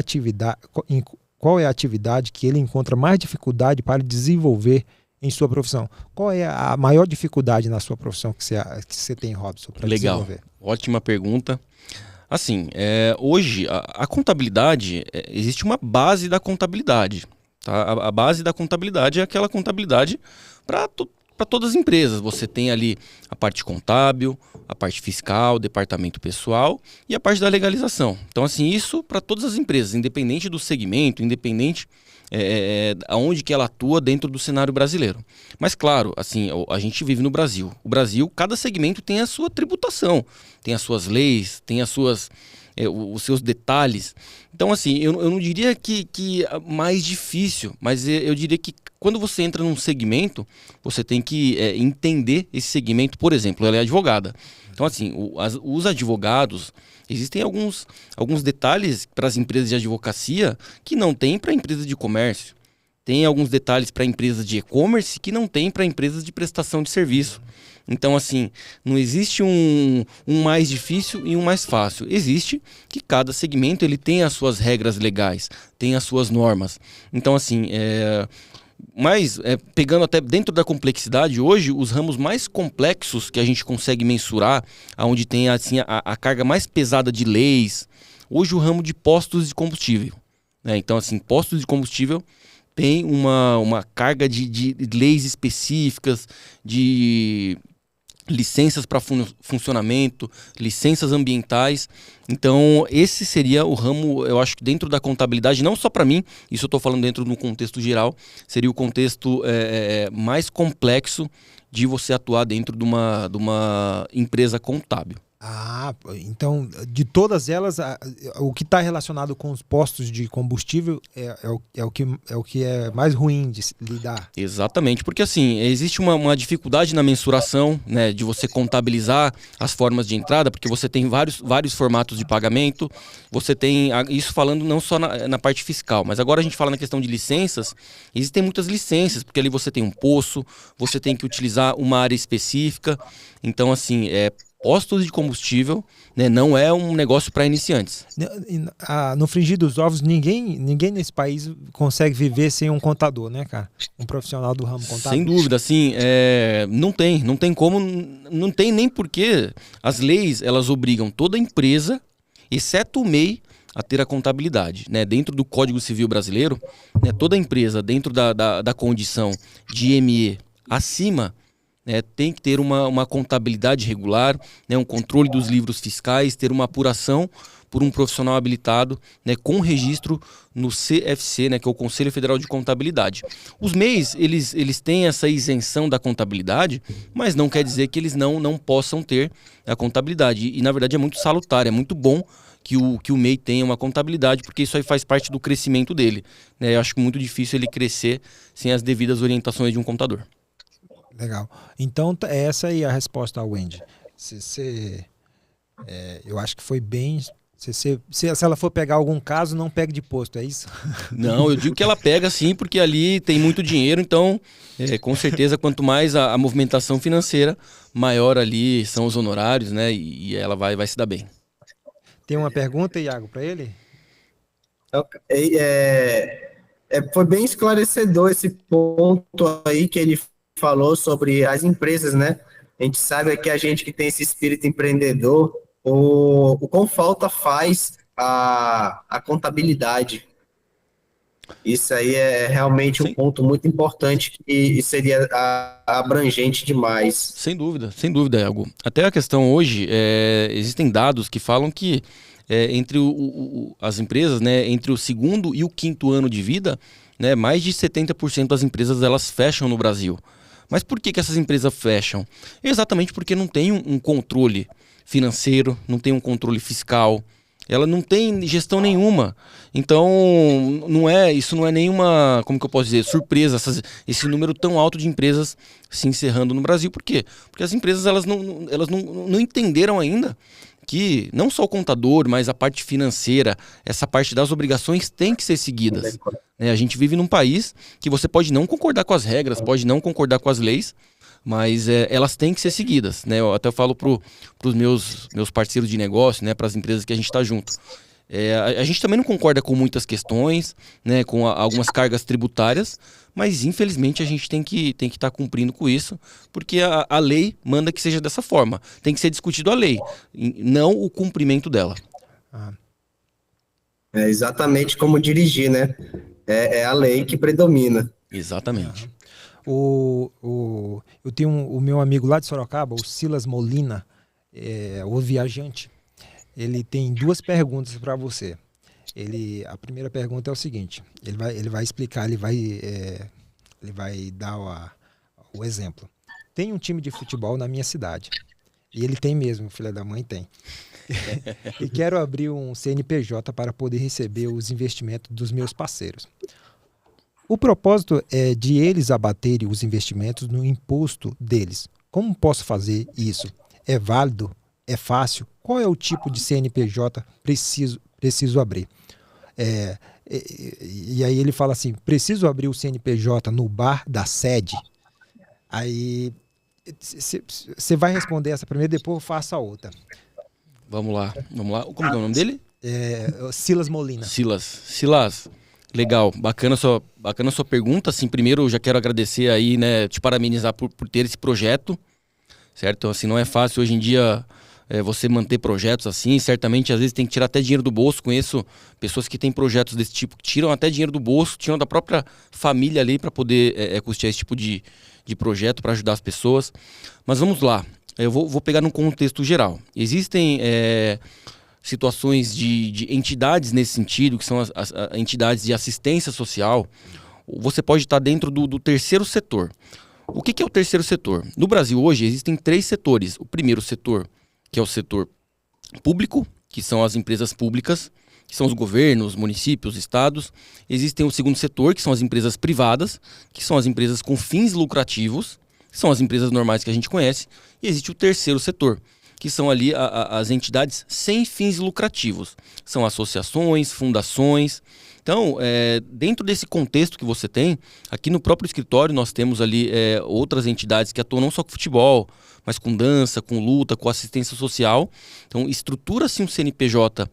a atividade que ele encontra mais dificuldade para desenvolver em sua profissão? Qual é a maior dificuldade na sua profissão que você tem, Robson, para desenvolver? Legal, ótima pergunta. Assim, hoje a contabilidade, existe uma base da contabilidade. Tá? A base da contabilidade é aquela contabilidade para todas as empresas. Você tem ali a parte contábil, a parte fiscal, departamento pessoal e a parte da legalização. Então, assim, isso para todas as empresas, independente do segmento, independente aonde que ela atua dentro do cenário brasileiro. Mas claro, assim, a gente vive no Brasil. O Brasil, cada segmento tem a sua tributação, tem as suas leis, tem os seus detalhes. Então, assim, eu não diria que é mais difícil, mas eu diria que quando você entra num segmento, você tem que entender esse segmento. Por exemplo, ela é advogada. Então, assim, os advogados, existem alguns detalhes para as empresas de advocacia que não tem para empresas de comércio. Tem alguns detalhes para empresas de e-commerce que não tem para empresas de prestação de serviço. Então, assim, não existe um mais difícil e um mais fácil. Existe que cada segmento ele tem as suas regras legais, tem as suas normas. Então, assim, mas pegando até dentro da complexidade, hoje os ramos mais complexos que a gente consegue mensurar, onde tem assim, a carga mais pesada de leis, hoje o ramo de postos de combustível. Né? Então, assim, postos de combustível tem uma carga de leis específicas, de licenças para funcionamento, licenças ambientais. Então, esse seria o ramo, eu acho que dentro da contabilidade, não só para mim, isso eu estou falando dentro de um contexto geral, seria o contexto mais complexo de você atuar dentro de uma empresa contábil. Ah, então, de todas elas, o que está relacionado com os postos de combustível é o que é mais ruim de lidar. Exatamente, porque assim, existe uma dificuldade na mensuração, né, de você contabilizar as formas de entrada, porque você tem vários formatos de pagamento, você tem, isso falando não só na parte fiscal, mas agora a gente fala na questão de licenças, existem muitas licenças, porque ali você tem um poço, você tem que utilizar uma área específica, então assim, postos de combustível, né, não é um negócio para iniciantes. No frigir dos ovos, ninguém nesse país consegue viver sem um contador, né, cara? Um profissional do ramo contábil. Sem dúvida, assim, não tem como, não tem nem porque as leis, elas obrigam toda empresa, exceto o MEI, a ter a contabilidade, né? Dentro do Código Civil Brasileiro, né, toda empresa, dentro da condição de ME acima, né, tem que ter uma contabilidade regular, né, um controle dos livros fiscais, ter uma apuração por um profissional habilitado, né, com registro no CFC, né, que é o Conselho Federal de Contabilidade. Os MEIs, eles têm essa isenção da contabilidade, mas não quer dizer que eles não possam ter a contabilidade. E, na verdade, é muito salutar, é muito bom que o MEI tenha uma contabilidade, porque isso aí faz parte do crescimento dele, né? Eu acho muito difícil ele crescer sem as devidas orientações de um contador. Legal. Então, essa aí é a resposta ao Wendy. Eu acho que foi bem... Se ela for pegar algum caso, não pegue de posto, é isso? Não, eu digo que ela pega sim, porque ali tem muito dinheiro, então com certeza quanto mais a movimentação financeira, maior ali são os honorários, né? E ela vai se dar bem. Tem uma pergunta, Iago, para ele? Foi bem esclarecedor esse ponto aí que ele falou sobre as empresas, né? A gente sabe que a gente que tem esse espírito empreendedor, o quão falta faz a contabilidade. Isso aí é realmente um ponto muito importante e seria abrangente demais. Sem dúvida, Iago. Até a questão hoje, existem dados que falam que entre as empresas, né, entre o segundo e o quinto ano de vida, né, mais de 70% das empresas elas fecham no Brasil. Mas por que essas empresas fecham? Exatamente porque não tem um controle financeiro, não tem um controle fiscal, ela não tem gestão nenhuma. Então, isso não é nenhuma, como que eu posso dizer, surpresa, esse número tão alto de empresas se encerrando no Brasil. Por quê? Porque as empresas elas não entenderam ainda que não só o contador, mas a parte financeira, essa parte das obrigações tem que ser seguidas. A gente vive num país que você pode não concordar com as regras, pode não concordar com as leis, mas elas têm que ser seguidas, né? Eu até falo para os meus parceiros de negócio, né, para as empresas que a gente está junto. A gente também não concorda com muitas questões, né, com algumas cargas tributárias, mas infelizmente a gente tem que estar cumprindo com isso, porque a lei manda que seja dessa forma. Tem que ser discutido a lei, não o cumprimento dela. É exatamente como dirigir, né? É a lei que predomina. Exatamente. Eu tenho o meu amigo lá de Sorocaba, o Silas Molina, o viajante. Ele tem duas perguntas para você. A primeira pergunta é o seguinte: ele vai explicar, ele vai dar o exemplo. Tem um time de futebol na minha cidade. E ele tem mesmo, filha da mãe tem. E quero abrir um CNPJ para poder receber os investimentos dos meus parceiros. O propósito é de eles abaterem os investimentos no imposto deles. Como posso fazer isso? É válido? É fácil? Qual é o tipo de CNPJ preciso abrir? E aí ele fala assim, preciso abrir o CNPJ no bar da sede? Aí você vai responder essa primeiro, depois eu faço a outra. Vamos lá. Como é o nome dele? Silas Molina. Silas, legal, bacana a sua pergunta. Assim, primeiro eu já quero agradecer aí, né, te parabenizar por ter esse projeto, certo? Assim, não é fácil hoje em dia você manter projetos assim, certamente às vezes tem que tirar até dinheiro do bolso. Conheço pessoas que têm projetos desse tipo, que tiram até dinheiro do bolso, tiram da própria família ali para poder custear esse tipo de projeto para ajudar as pessoas. Mas vamos lá, eu vou pegar num contexto geral. Existem situações de entidades nesse sentido, que são as entidades de assistência social. Você pode estar dentro do terceiro setor. O que é o terceiro setor? No Brasil hoje existem 3 setores. O primeiro setor, que é o setor público, que são as empresas públicas, que são os governos, municípios, estados. Existem o segundo setor, que são as empresas privadas, que são as empresas com fins lucrativos, que são as empresas normais que a gente conhece. E existe o terceiro setor, que são ali as entidades sem fins lucrativos. São associações, fundações. Então, dentro desse contexto que você tem, aqui no próprio escritório nós temos ali outras entidades que atuam não só com futebol, mas com dança, com luta, com assistência social. Então, estrutura-se um CNPJ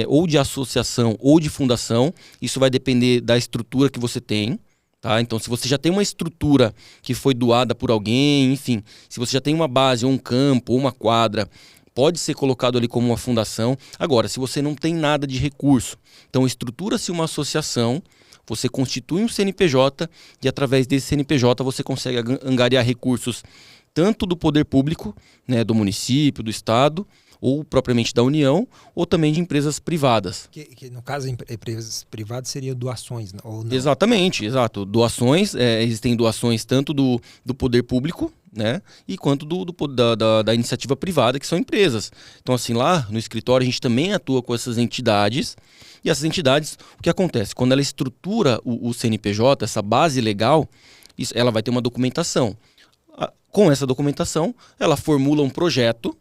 ou de associação ou de fundação. Isso vai depender da estrutura que você tem. Tá? Então, se você já tem uma estrutura que foi doada por alguém, enfim, se você já tem uma base, ou um campo, ou uma quadra, pode ser colocado ali como uma fundação. Agora, se você não tem nada de recurso, então estrutura-se uma associação, você constitui um CNPJ e através desse CNPJ você consegue angariar recursos tanto do poder público, né, do município, do estado, ou propriamente da União, ou também de empresas privadas. Que no caso, empresas privadas seria doações, ou não? Exatamente, exato. Doações, existem doações tanto do poder público, né, e quanto da iniciativa privada, que são empresas. Então, assim, lá no escritório a gente também atua com essas entidades, e essas entidades, o que acontece? Quando ela estrutura o CNPJ, essa base legal, ela vai ter uma documentação. Com essa documentação, ela formula um projeto,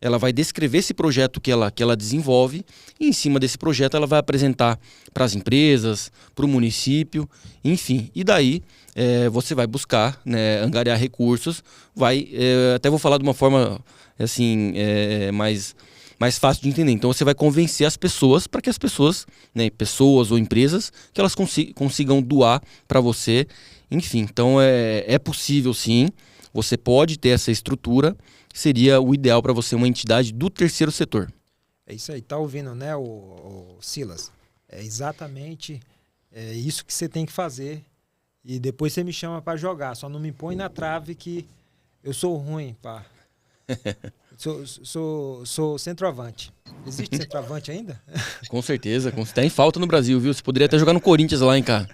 ela vai descrever esse projeto que ela desenvolve, e em cima desse projeto ela vai apresentar para as empresas, para o município, enfim. E daí você vai buscar, né, angariar recursos, até vou falar de uma forma assim, mais fácil de entender. Então você vai convencer as pessoas para que as pessoas, né, pessoas ou empresas, que elas consigam doar para você. Enfim, então é possível sim, você pode ter essa estrutura. Seria o ideal para você uma entidade do terceiro setor. É isso aí, tá ouvindo, né, o Silas? É exatamente isso que você tem que fazer e depois você me chama para jogar, só não me põe na trave que eu sou ruim, pá. Sou centroavante. Existe centroavante ainda? Com certeza, tá em falta no Brasil, viu? Você poderia até jogar no Corinthians lá, hein, cara?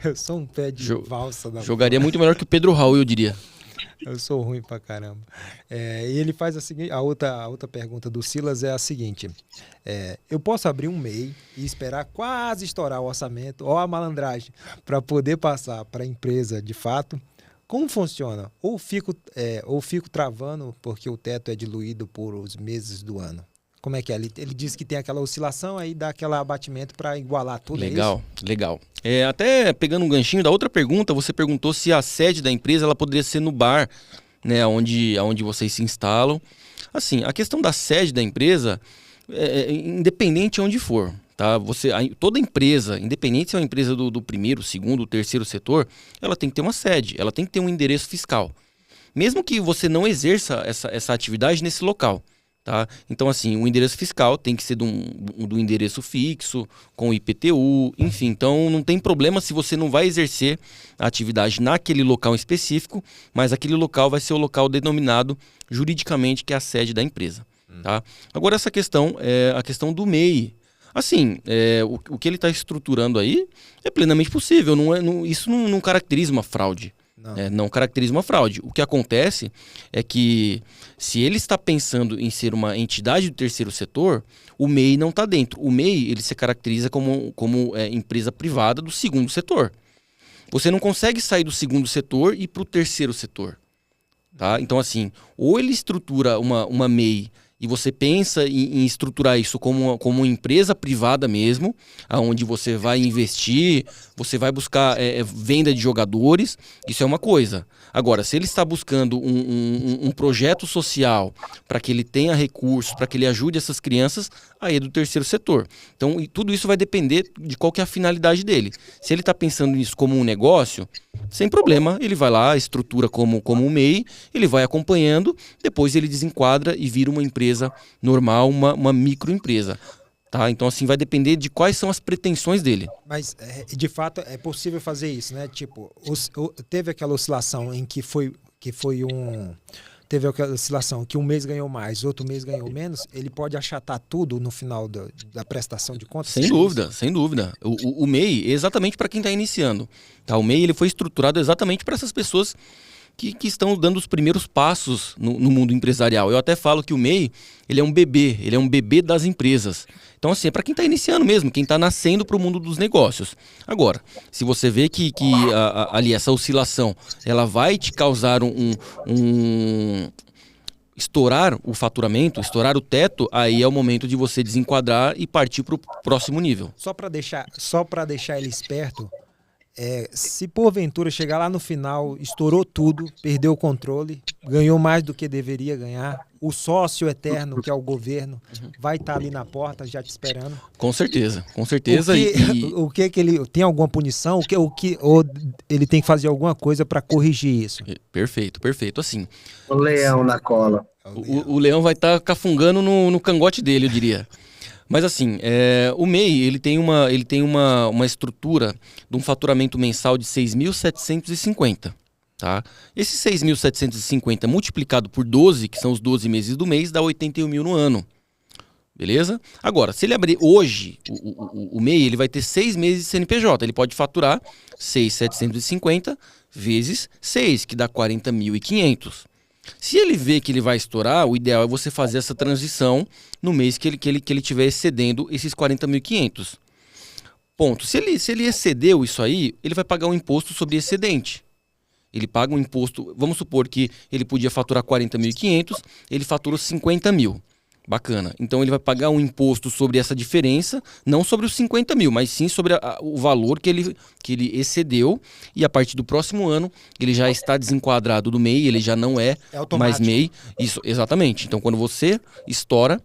Eu sou um pé de valsa. Jogaria muito melhor que o Pedro Raul, eu diria. Eu sou ruim pra caramba. E ele faz a seguinte, a outra pergunta do Silas é a seguinte: eu posso abrir um MEI e esperar quase estourar o orçamento ou a malandragem para poder passar para a empresa de fato? Como funciona? Ou fico travando porque o teto é diluído por os meses do ano? Como é que é? Ele diz que tem aquela oscilação, aí dá aquele abatimento para igualar tudo. Legal, legal. Até pegando um ganchinho da outra pergunta, você perguntou se a sede da empresa ela poderia ser no bar, né, onde vocês se instalam. Assim, a questão da sede da empresa independente de onde for. Tá? Toda empresa, independente se é uma empresa do primeiro, segundo, terceiro setor, ela tem que ter uma sede, ela tem que ter um endereço fiscal. Mesmo que você não exerça essa atividade nesse local. Tá? Então, assim, o endereço fiscal tem que ser do endereço fixo, com IPTU, enfim. Então, não tem problema se você não vai exercer a atividade naquele local específico, mas aquele local vai ser o local denominado juridicamente que é a sede da empresa. Tá? Agora, essa questão é a questão do MEI. Assim, o que ele está estruturando aí é plenamente possível. Isso não caracteriza uma fraude. Não caracteriza uma fraude. O que acontece é que se ele está pensando em ser uma entidade do terceiro setor, o MEI não está dentro. O MEI ele se caracteriza como empresa privada do segundo setor. Você não consegue sair do segundo setor e ir para o terceiro setor. Tá? Então, assim, ou ele estrutura uma MEI e você pensa em estruturar isso como uma empresa privada mesmo, onde você vai investir, você vai buscar venda de jogadores, isso é uma coisa. Agora, se ele está buscando um projeto social para que ele tenha recursos, para que ele ajude essas crianças, aí é do terceiro setor. Então, tudo isso vai depender de qual que é a finalidade dele. Se ele está pensando nisso como um negócio, sem problema, ele vai lá, estrutura como um MEI, ele vai acompanhando, depois ele desenquadra e vira uma empresa normal, uma microempresa. Tá? Então, assim, vai depender de quais são as pretensões dele. Mas, de fato, é possível fazer isso, né? Tipo, teve aquela oscilação em que teve aquela oscilação que um mês ganhou mais, outro mês ganhou menos, ele pode achatar tudo no final da prestação de contas? Sem dúvida, sem dúvida. O MEI é exatamente para quem está iniciando. Tá? O MEI ele foi estruturado exatamente para essas pessoas que estão dando os primeiros passos no mundo empresarial. Eu até falo que o MEI ele é um bebê das empresas. Então, assim, é para quem está iniciando mesmo, quem está nascendo para o mundo dos negócios. Agora, se você vê que ali essa oscilação ela vai te causar estourar o faturamento, estourar o teto, aí é o momento de você desenquadrar e partir para o próximo nível. Só para deixar ele esperto, se porventura chegar lá no final, estourou tudo, perdeu o controle, ganhou mais do que deveria ganhar, o sócio eterno, que é o governo, vai estar ali na porta já te esperando. Com certeza, com certeza. O que ele tem alguma punição? Ou ele tem que fazer alguma coisa para corrigir isso? Perfeito, perfeito. Assim, O leão na cola. o leão vai estar cafungando no cangote dele, eu diria. Mas assim, o MEI ele tem uma estrutura de um faturamento mensal de 6.750, tá? Esse 6.750 multiplicado por 12, que são os 12 meses do mês, dá 81 mil no ano. Beleza? Agora, se ele abrir hoje, o MEI ele vai ter 6 meses de CNPJ. Ele pode faturar 6.750 vezes 6, que dá 40.500. Se ele vê que ele vai estourar, o ideal é você fazer essa transição no mês que ele tiver excedendo esses 40.500. Ponto. Se ele excedeu isso aí, ele vai pagar um imposto sobre excedente. Ele paga um imposto, vamos supor que ele podia faturar 40.500, ele faturou 50 mil. Bacana. Então ele vai pagar um imposto sobre essa diferença, não sobre os 50 mil, mas sim sobre o valor que ele excedeu. E a partir do próximo ano, ele já está desenquadrado do MEI, ele já não é mais MEI. Isso, exatamente. Então quando você estoura,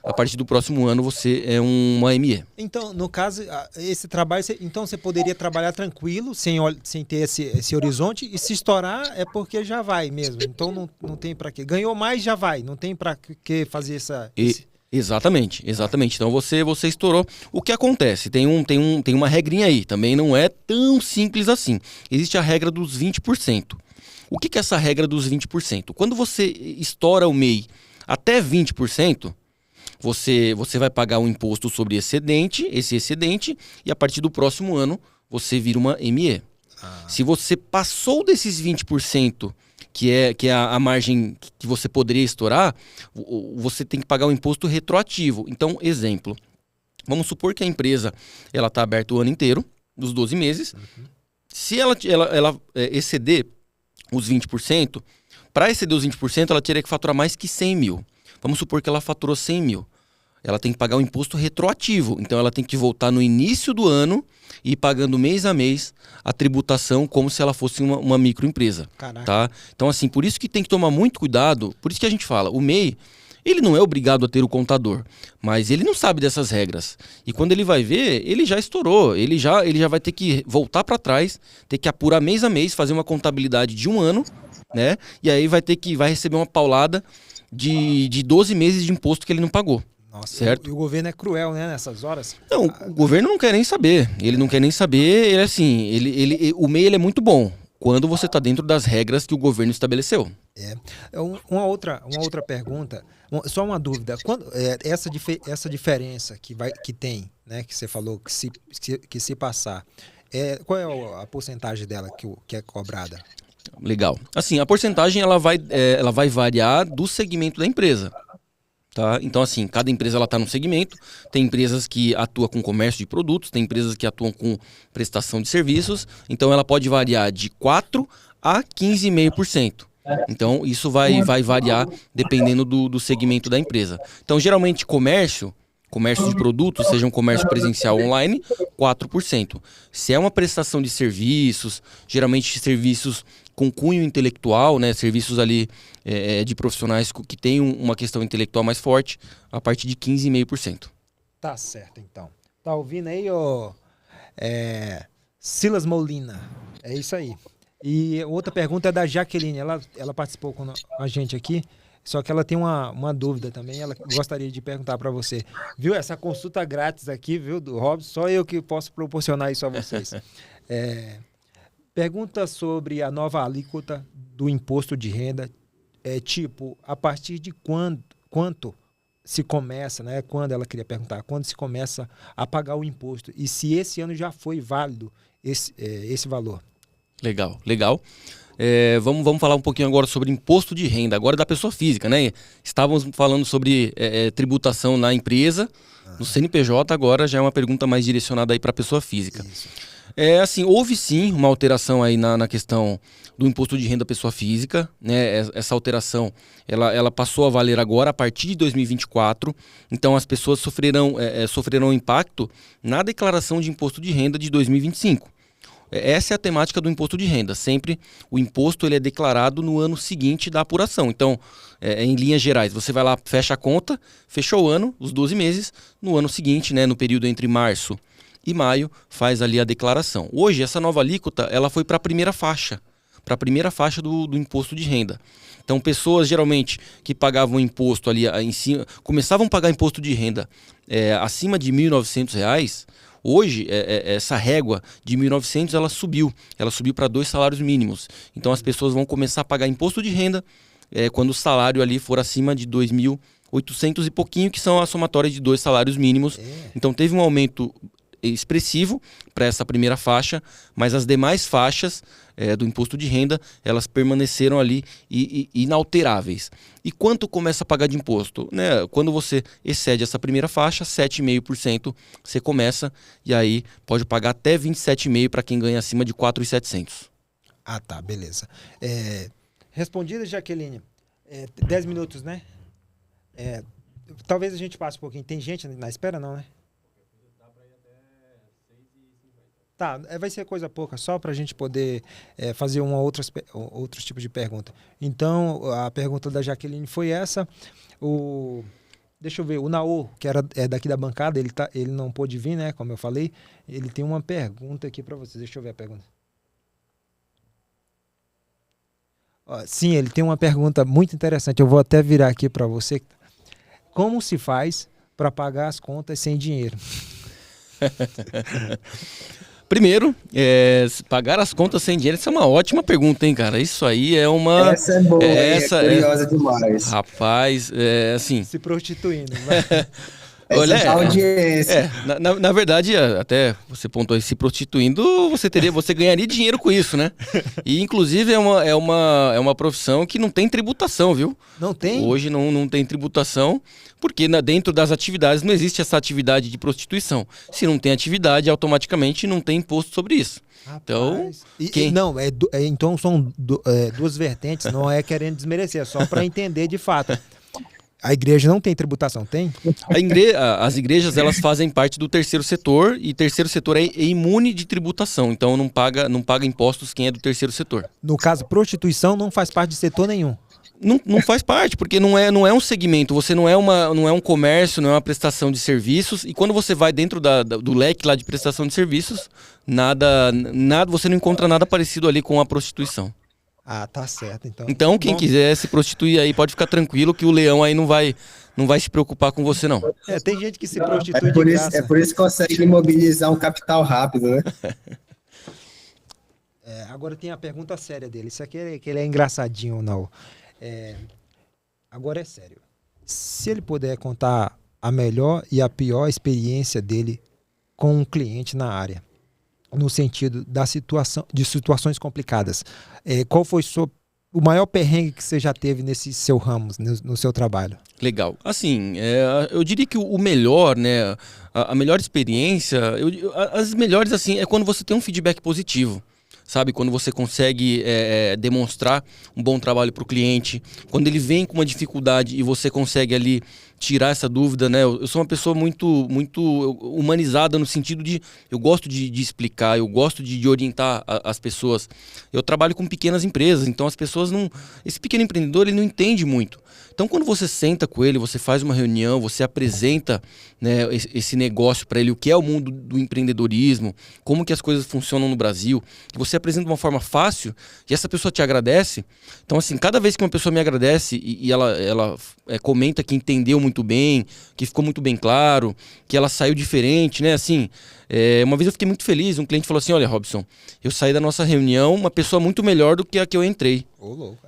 a partir do próximo ano, você é uma ME. Então, no caso, esse trabalho, então você poderia trabalhar tranquilo, sem ter esse horizonte, e se estourar é porque já vai mesmo. Então não tem para quê. Ganhou mais, já vai. Não tem para que fazer Exatamente. Então você estourou. O que acontece? Tem uma regrinha aí. Também não é tão simples assim. Existe a regra dos 20%. O que é essa regra dos 20%? Quando você estoura o MEI até 20%, você vai pagar um imposto sobre esse excedente, e a partir do próximo ano você vira uma ME. Se você passou desses 20%, que é a margem que você poderia estourar, você tem que pagar um imposto retroativo. Então, exemplo, vamos supor que a empresa está aberta o ano inteiro, dos 12 meses. Se ela exceder os 20%, para exceder os 20%, ela teria que faturar mais que 100 mil. Vamos supor que ela faturou 100 mil. Ela tem que pagar um imposto retroativo. Então, ela tem que voltar no início do ano e ir pagando mês a mês a tributação como se ela fosse uma microempresa. Tá? Então, assim, por isso que tem que tomar muito cuidado. Por isso que a gente fala, o MEI, ele não é obrigado a ter o contador, mas ele não sabe dessas regras. E quando ele vai ver, ele já estourou. Ele já vai ter que voltar para trás, ter que apurar mês a mês, fazer uma contabilidade de um ano, né? E aí vai receber uma paulada de 12 meses de imposto que ele não pagou. Nossa, certo? E o governo é cruel, né, nessas horas? Não, o governo não quer nem saber. Ele não quer nem saber. Ele assim, o MEI ele é muito bom quando você está dentro das regras que o governo estabeleceu. Uma outra pergunta, só uma dúvida. Essa diferença que tem, né, que você falou que se passar, qual é a porcentagem dela que é cobrada? Legal. Assim, a porcentagem ela vai variar do segmento da empresa. Tá? Então, assim, cada empresa está num segmento. Tem empresas que atuam com comércio de produtos, tem empresas que atuam com prestação de serviços. Então, ela pode variar de 4% a 15,5%. Então, isso vai variar dependendo do segmento da empresa. Então, geralmente, comércio de produtos, seja um comércio presencial ou online, 4%. Se é uma prestação de serviços, geralmente serviços com cunho intelectual, né, serviços ali de profissionais que têm uma questão intelectual mais forte, a partir de 15,5%. Tá certo, então. Tá ouvindo aí, Silas Molina? É isso aí. E outra pergunta é da Jaqueline. Ela participou com a gente aqui, só que ela tem uma dúvida também. Ela gostaria de perguntar para você. Viu, essa consulta grátis aqui, viu, do Robson, só eu que posso proporcionar isso a vocês. Pergunta sobre a nova alíquota do imposto de renda. Tipo, a partir de quanto se começa, né? Quando ela queria perguntar, quando se começa a pagar o imposto? E se esse ano já foi válido esse valor? Legal. Vamos falar um pouquinho agora sobre imposto de renda, agora da pessoa física, né? Estávamos falando sobre tributação na empresa, no CNPJ, agora já é uma pergunta mais direcionada aí para a pessoa física. Assim, houve sim uma alteração aí na questão do imposto de renda pessoa física, né? Essa alteração, ela passou a valer agora a partir de 2024, então as pessoas sofrerão impacto na declaração de imposto de renda de 2025. Essa é a temática do imposto de renda. Sempre o imposto ele é declarado no ano seguinte da apuração. Então, em linhas gerais, você vai lá, fecha a conta, fechou o ano, os 12 meses, no ano seguinte, né, no período entre março e maio, faz ali a declaração. Hoje, essa nova alíquota ela foi para a primeira faixa do imposto de renda. Então, pessoas geralmente que pagavam imposto ali em cima, começavam a pagar imposto de renda acima de R$ 1.900, hoje essa régua de 1.900 ela subiu para 2 salários mínimos. Então, as pessoas vão começar a pagar imposto de renda quando o salário ali for acima de 2.800 e pouquinho, que são a somatória de 2 salários mínimos. Então, teve um aumento expressivo para essa primeira faixa, mas as demais faixas do imposto de renda, elas permaneceram ali inalteráveis. E quanto começa a pagar de imposto? Né? Quando você excede essa primeira faixa, 7,5% você começa, e aí pode pagar até 27,5% para quem ganha acima de 4.700. Ah, tá, beleza. Respondida, Jaqueline. 10 minutos, né? Talvez a gente passe um pouquinho. Tem gente na espera, não, né? Tá, vai ser coisa pouca, só para a gente poder fazer outros tipos de pergunta. Então, a pergunta da Jaqueline foi essa. Deixa eu ver, o Naô, que é daqui da bancada, ele não pôde vir, né? Como eu falei, ele tem uma pergunta aqui para vocês. Deixa eu ver a pergunta. Sim, ele tem uma pergunta muito interessante. Eu vou até virar aqui para você. Como se faz para pagar as contas sem dinheiro? Primeiro, pagar as contas sem dinheiro, essa é uma ótima pergunta, hein, cara? Isso aí é uma... Essa é boa, é curiosa demais. Rapaz, assim... Se prostituindo. Olha, audiência. Na verdade, até você pontuou aí, se prostituindo, você ganharia dinheiro com isso, né? E, inclusive, é uma profissão que não tem tributação, viu? Não tem? Hoje não tem tributação, porque dentro das atividades não existe essa atividade de prostituição. Se não tem atividade, automaticamente não tem imposto sobre isso. Rapaz. Então, então são duas vertentes, não é querendo desmerecer, é só para entender de fato. A igreja não tem tributação, tem? As igrejas elas fazem parte do terceiro setor, e terceiro setor é imune de tributação, então não paga impostos quem é do terceiro setor. No caso, prostituição não faz parte de setor nenhum. Não faz parte, porque não é um segmento, você não é um comércio, não é uma prestação de serviços, e quando você vai dentro do leque lá de prestação de serviços, você não encontra nada parecido ali com a prostituição. Ah, tá certo. Então quem quiser se prostituir aí pode ficar tranquilo que o leão aí não vai se preocupar com você, não. Tem gente que se prostitui de graça. É por isso que consegue imobilizar um capital rápido, né? Agora tem a pergunta séria dele. Isso aqui que ele é engraçadinho ou não. Agora é sério. Se ele puder contar a melhor e a pior experiência dele com um cliente na área, no sentido de situações complicadas, qual foi o maior perrengue que você já teve nesse seu ramo, no seu trabalho? Legal. Assim, eu diria que o melhor, né, a melhor experiência, as melhores assim, é quando você tem um feedback positivo. Sabe, quando você consegue demonstrar um bom trabalho para o cliente, quando ele vem com uma dificuldade e você consegue ali tirar essa dúvida, né? Eu sou uma pessoa muito, muito humanizada no sentido de eu gosto de explicar, eu gosto de orientar as pessoas. Eu trabalho com pequenas empresas, então as pessoas não... Esse pequeno empreendedor, ele não entende muito. Então, quando você senta com ele, você faz uma reunião, você apresenta, né, esse negócio para ele, o que é o mundo do empreendedorismo, como que as coisas funcionam no Brasil, você apresenta de uma forma fácil e essa pessoa te agradece. Então, assim, cada vez que uma pessoa me agradece e ela comenta que entendeu muito bem, que ficou muito bem claro, que ela saiu diferente, né? Assim, uma vez eu fiquei muito feliz, um cliente falou assim, olha, Robson, eu saí da nossa reunião uma pessoa muito melhor do que a que eu entrei.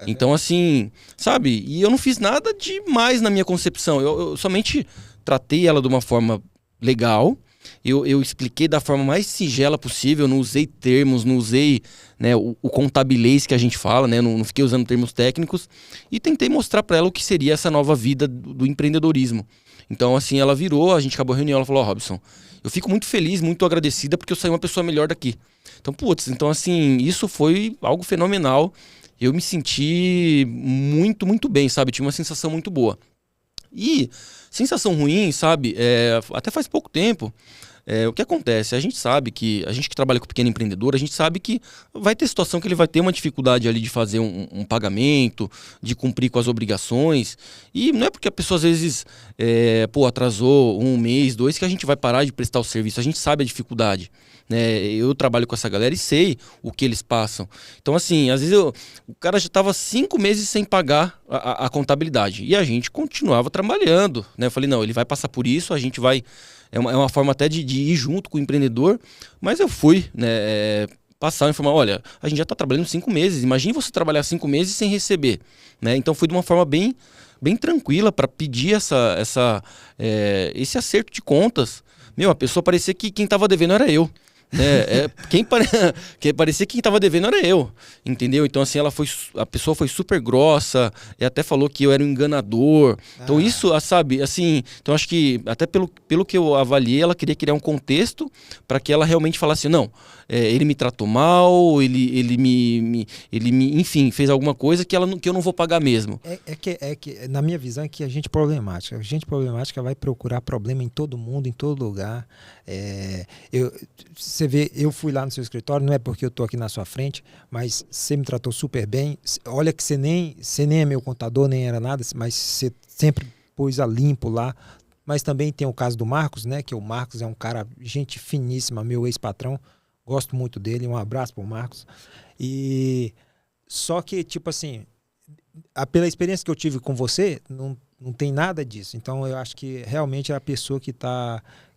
Então, assim, sabe? E eu não fiz nada demais na minha concepção. Eu somente tratei ela de uma forma legal. Eu expliquei da forma mais singela possível. Não usei termos, não usei, né, o contabilês que a gente fala, né? Não fiquei usando termos técnicos. E tentei mostrar para ela o que seria essa nova vida do empreendedorismo. Então, assim, ela virou, a gente acabou a reunião, ela falou, Robson, eu fico muito feliz, muito agradecida porque eu saí uma pessoa melhor daqui. Então, putz, então assim, isso foi algo fenomenal. Eu me senti muito, muito bem, sabe? Tive uma sensação muito boa. E sensação ruim, sabe? Até faz pouco tempo. O que acontece? A gente sabe que, a gente que trabalha com pequeno empreendedor, a gente sabe que vai ter situação que ele vai ter uma dificuldade ali de fazer um pagamento, de cumprir com as obrigações. E não é porque a pessoa às vezes atrasou 1 mês, 2, que a gente vai parar de prestar o serviço. A gente sabe a dificuldade. Eu trabalho com essa galera e sei o que eles passam. Então, assim, às vezes o cara já estava 5 meses sem pagar a contabilidade. E a gente continuava trabalhando. Né? Eu falei, não, ele vai passar por isso, a gente vai... É uma forma até de ir junto com o empreendedor. Mas eu fui, né, passar e informar, olha, a gente já está trabalhando 5 meses. Imagine você trabalhar 5 meses sem receber. Né? Então, fui de uma forma bem tranquila para pedir esse acerto de contas. A pessoa parecia que quem estava devendo era eu. Parecia que quem estava devendo era eu, entendeu? Então, assim, a pessoa foi super grossa e até falou que eu era um enganador. Então, isso, sabe, assim, então acho que até pelo que eu avaliei, ela queria criar um contexto para que ela realmente falasse, não, ele me tratou mal, ele me, enfim, fez alguma coisa que eu não vou pagar mesmo. Que na minha visão, é que a gente problemática. A gente problemática vai procurar problema em todo mundo, em todo lugar. Você vê, eu fui lá no seu escritório, não é porque eu estou aqui na sua frente, mas você me tratou super bem. Olha que você nem é meu contador, nem era nada, mas você sempre pôs a limpo lá. Mas também tem o caso do Marcos, né? Que o Marcos é um cara, gente finíssima, meu ex-patrão. Gosto muito dele, um abraço pro Marcos. E só que, tipo assim, pela experiência que eu tive com você, não tem nada disso. Então, eu acho que realmente é a pessoa que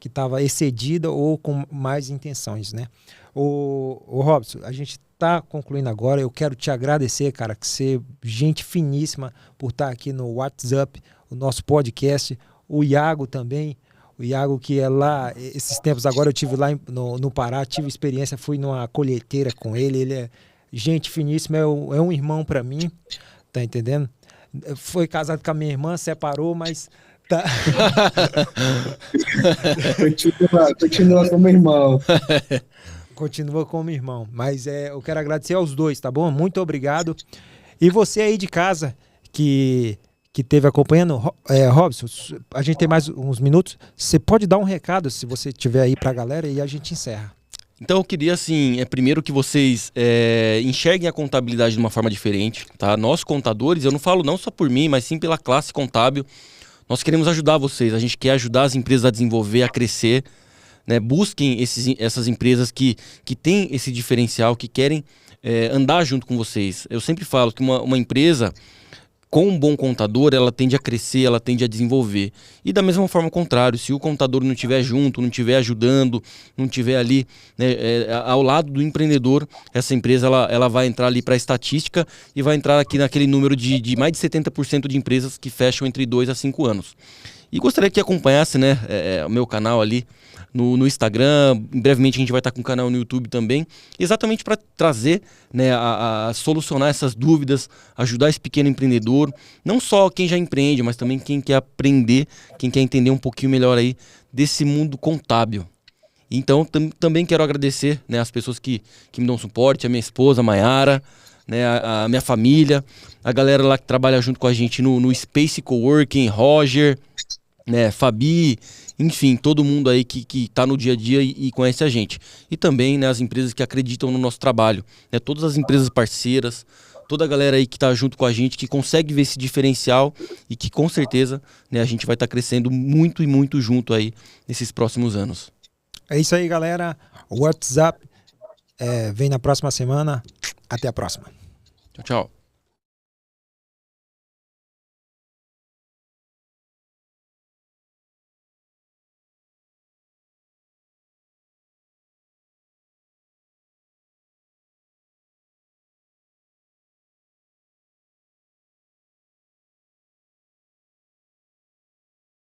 estava excedida ou com mais intenções, né? O Robson, a gente está concluindo agora. Eu quero te agradecer, cara, que você, gente finíssima, por estar aqui no WhatsApp, o nosso podcast. O Iago também. O Iago, que é lá, esses tempos agora eu tive lá no Pará, tive experiência, fui numa colheiteira com ele. Ele é gente finíssima, é um irmão para mim, tá entendendo? Foi casado com a minha irmã, separou, mas tá. Continua como irmão. Continua como irmão. Mas eu quero agradecer aos dois, tá bom? Muito obrigado. E você aí de casa que esteve acompanhando, Robson, a gente tem mais uns minutos. Você pode dar um recado, se você tiver aí pra galera, e a gente encerra. Então eu queria, assim, primeiro que vocês enxerguem a contabilidade de uma forma diferente, tá? Nós, contadores, eu não falo não só por mim, mas sim pela classe contábil, nós queremos ajudar vocês, a gente quer ajudar as empresas a desenvolver, a crescer, né? Busquem essas empresas que têm esse diferencial, que querem andar junto com vocês. Eu sempre falo que uma empresa com um bom contador, ela tende a crescer, ela tende a desenvolver. E da mesma forma, o contrário, se o contador não estiver junto, não estiver ajudando, não estiver ali, né, ao lado do empreendedor, essa empresa ela vai entrar ali para a estatística e vai entrar aqui naquele número de mais de 70% de empresas que fecham entre 2 a 5 anos. E gostaria que acompanhasse, né, o meu canal ali no Instagram. Brevemente a gente vai estar com um canal no YouTube também, exatamente para trazer, né, a solucionar essas dúvidas, ajudar esse pequeno empreendedor, não só quem já empreende, mas também quem quer aprender, quem quer entender um pouquinho melhor aí desse mundo contábil. Então também quero agradecer, né, as pessoas que me dão suporte, a minha esposa, Maiara, né, a minha família, a galera lá que trabalha junto com a gente no Space Coworking, Roger, né, Fabi, enfim, todo mundo aí que tá no dia a dia e conhece a gente. E também, né, as empresas que acreditam no nosso trabalho, né, todas as empresas parceiras, toda a galera aí que tá junto com a gente, que consegue ver esse diferencial e que com certeza, né, a gente vai estar crescendo muito e muito junto aí nesses próximos anos. É isso aí, galera. O WhatsApp vem na próxima semana. Até a próxima. Tchau, tchau.